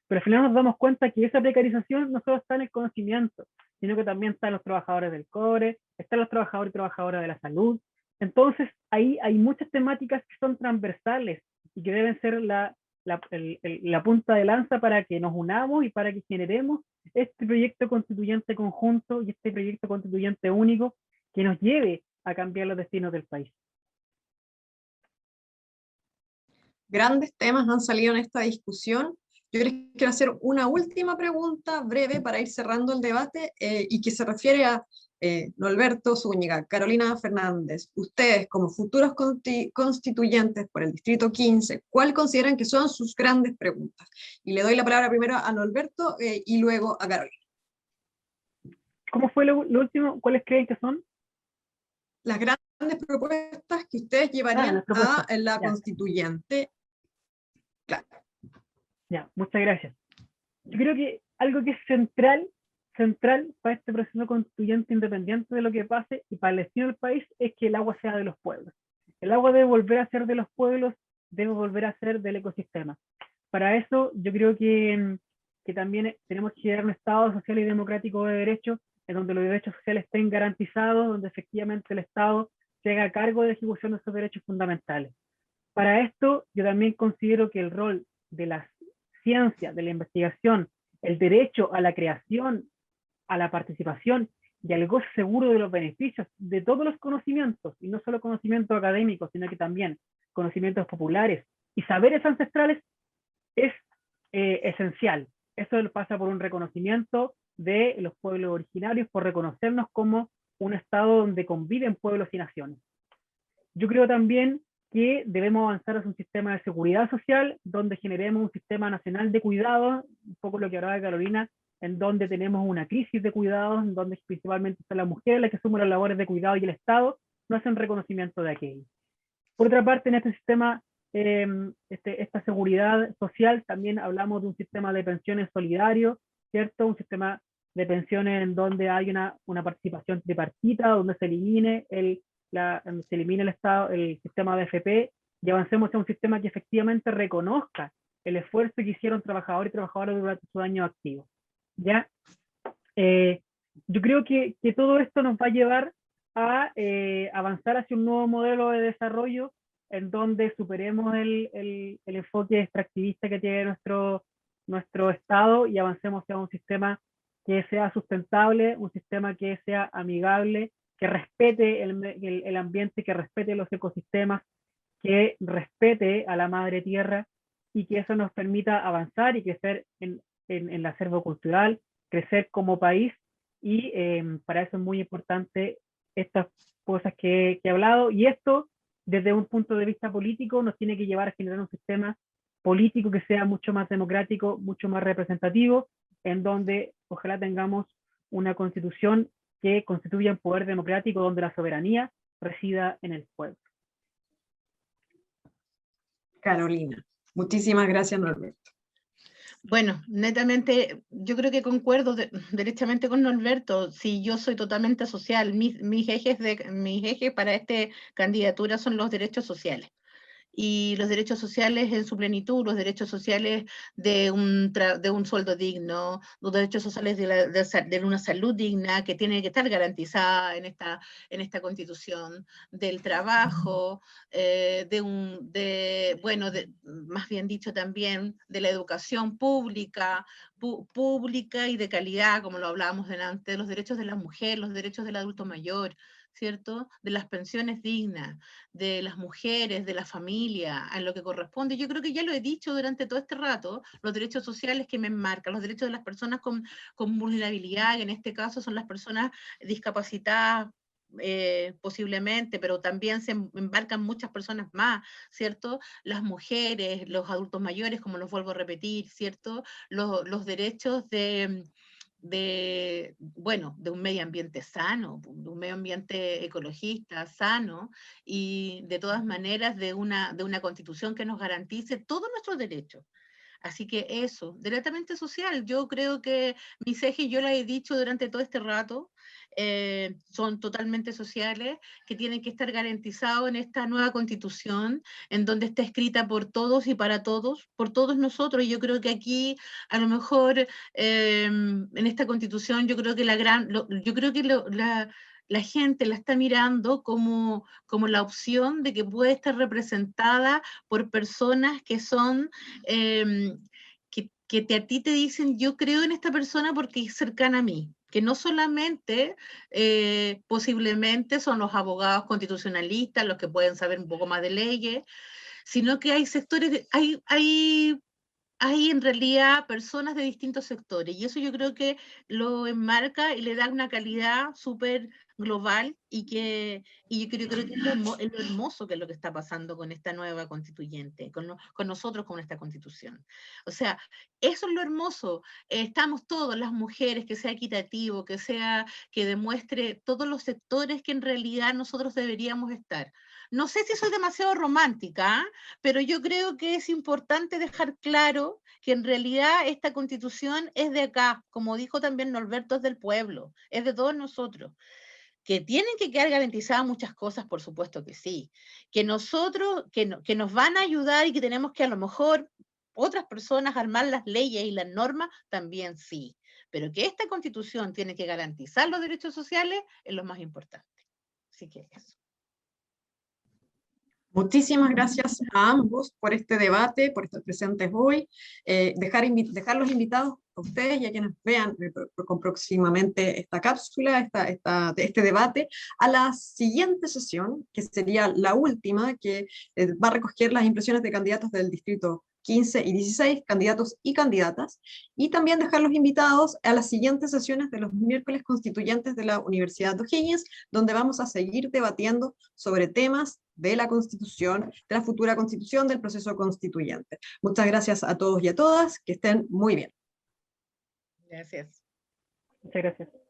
Speaker 3: pero al final nos damos cuenta que esa precarización no solo está en el conocimiento, sino que también están los trabajadores del cobre, están los trabajadores y trabajadoras de la salud. Entonces, ahí hay muchas temáticas que son transversales y que deben ser la punta de lanza para que nos unamos y para que generemos este proyecto constituyente conjunto y este proyecto constituyente único que nos lleve a cambiar los destinos del país.
Speaker 1: Grandes temas han salido en esta discusión. Yo les quiero hacer una última pregunta breve para ir cerrando el debate y que se refiere a Norberto Zúñiga, Carolina Fernández. Ustedes, como futuros constituyentes por el Distrito 15, ¿cuál consideran que son sus grandes preguntas? Y le doy la palabra primero a Norberto y luego a Carolina.
Speaker 3: ¿Cómo fue lo último? ¿Cuáles creen que son?
Speaker 1: Las grandes propuestas que ustedes llevarían a la constituyente. Claro.
Speaker 3: Ya, muchas gracias. Yo creo que algo que es central para este proceso constituyente, independiente de lo que pase y para el destino del país, es que el agua sea de los pueblos. El agua debe volver a ser de los pueblos, debe volver a ser del ecosistema. Para eso yo creo que también tenemos que llegar a un Estado social y democrático de derecho, en donde los derechos sociales estén garantizados, donde efectivamente el Estado se haga cargo de la ejecución de esos derechos fundamentales. Para esto yo también considero que el rol de la ciencia, de la investigación, el derecho a la creación, a la participación y al goce seguro de los beneficios de todos los conocimientos, y no solo conocimientos académicos, sino que también conocimientos populares y saberes ancestrales, es esencial. Eso pasa por un reconocimiento de los pueblos originarios, por reconocernos como un Estado donde conviven pueblos y naciones. Yo creo también que debemos avanzar hacia un sistema de seguridad social, donde generemos un sistema nacional de cuidados, un poco lo que hablaba Carolina, en donde tenemos una crisis de cuidados, en donde principalmente son las mujeres las que asumen las labores de cuidado y el Estado no hacen reconocimiento de aquello. Por otra parte, en este sistema, esta seguridad social, también hablamos de un sistema de pensiones solidario, ¿cierto? Un sistema de pensiones en donde hay una participación tripartita, donde se elimine el Estado, el sistema de AFP, y avancemos a un sistema que efectivamente reconozca el esfuerzo que hicieron trabajadores y trabajadoras durante sus años activos. ¿Ya? Yo creo que todo esto nos va a llevar a avanzar hacia un nuevo modelo de desarrollo en donde superemos el enfoque extractivista que tiene nuestro Estado y avancemos hacia un sistema que sea sustentable, un sistema que sea amigable, que respete el ambiente, que respete los ecosistemas, que respete a la madre tierra, y que eso nos permita avanzar y crecer en el acervo cultural, crecer como país, y para eso es muy importante estas cosas que he hablado, y esto desde un punto de vista político nos tiene que llevar a generar un sistema político que sea mucho más democrático, mucho más representativo, en donde ojalá tengamos una constitución que constituya un poder democrático donde la soberanía resida en el pueblo.
Speaker 1: Carolina, muchísimas gracias, Norberto.
Speaker 2: Bueno, netamente, yo creo que concuerdo derechamente con Norberto. Si yo soy totalmente social, mis ejes para esta candidatura son los derechos sociales. Y los derechos sociales en su plenitud, los derechos sociales de un sueldo digno, los derechos sociales de una salud digna que tiene que estar garantizada en esta Constitución, del trabajo, más bien dicho también, de la educación pública y de calidad, como lo hablábamos delante, los derechos de la mujer, los derechos del adulto mayor, ¿cierto? De las pensiones dignas, de las mujeres, de la familia, a lo que corresponde. Yo creo que ya lo he dicho durante todo este rato, los derechos sociales que me enmarcan, los derechos de las personas con vulnerabilidad, que en este caso son las personas discapacitadas, posiblemente, pero también se embarcan muchas personas más, ¿cierto? Las mujeres, los adultos mayores, como los vuelvo a repetir, ¿cierto? Los derechos bueno, de un medio ambiente sano, de un medio ambiente ecologista, sano, y de todas maneras de una constitución que nos garantice todos nuestros derechos. Así que eso, directamente social, yo creo que mis ejes, yo las he dicho durante todo este rato, son totalmente sociales, que tienen que estar garantizados en esta nueva constitución, en donde está escrita por todos y para todos, por todos nosotros. Y yo creo que aquí, a lo mejor, en esta constitución, yo creo que la gente la está mirando como la opción de que puede estar representada por personas que son, que a ti te dicen, yo creo en esta persona porque es cercana a mí, que no solamente posiblemente son los abogados constitucionalistas, los que pueden saber un poco más de leyes, sino que hay sectores, hay en realidad personas de distintos sectores, y eso yo creo que lo enmarca y le da una calidad súper global, y yo creo que es lo hermoso que es lo que está pasando con esta nueva constituyente, con nosotros, con esta constitución. O sea, eso es lo hermoso. Estamos todos, las mujeres, que sea equitativo, que demuestre todos los sectores que en realidad nosotros deberíamos estar. No sé si soy demasiado romántica, pero yo creo que es importante dejar claro que en realidad esta constitución es de acá, como dijo también Norberto, es del pueblo, es de todos nosotros. Que tienen que quedar garantizadas muchas cosas, por supuesto que sí. Que nosotros, que nos van a ayudar y que tenemos que a lo mejor otras personas armar las leyes y las normas, también sí. Pero que esta constitución tiene que garantizar los derechos sociales es lo más importante. Así que eso.
Speaker 1: Muchísimas gracias a ambos por este debate, por estar presentes hoy. Dejar los invitados a ustedes y a quienes vean con próximamente esta cápsula, este debate, a la siguiente sesión, que sería la última, que va a recoger las impresiones de candidatos del distrito 15 y 16, candidatos y candidatas, y también dejar los invitados a las siguientes sesiones de los miércoles constituyentes de la Universidad de O'Higgins, donde vamos a seguir debatiendo sobre temas de la Constitución, de la futura Constitución, del proceso constituyente. Muchas gracias a todos y a todas, que estén muy bien.
Speaker 2: Gracias.
Speaker 3: Muchas gracias.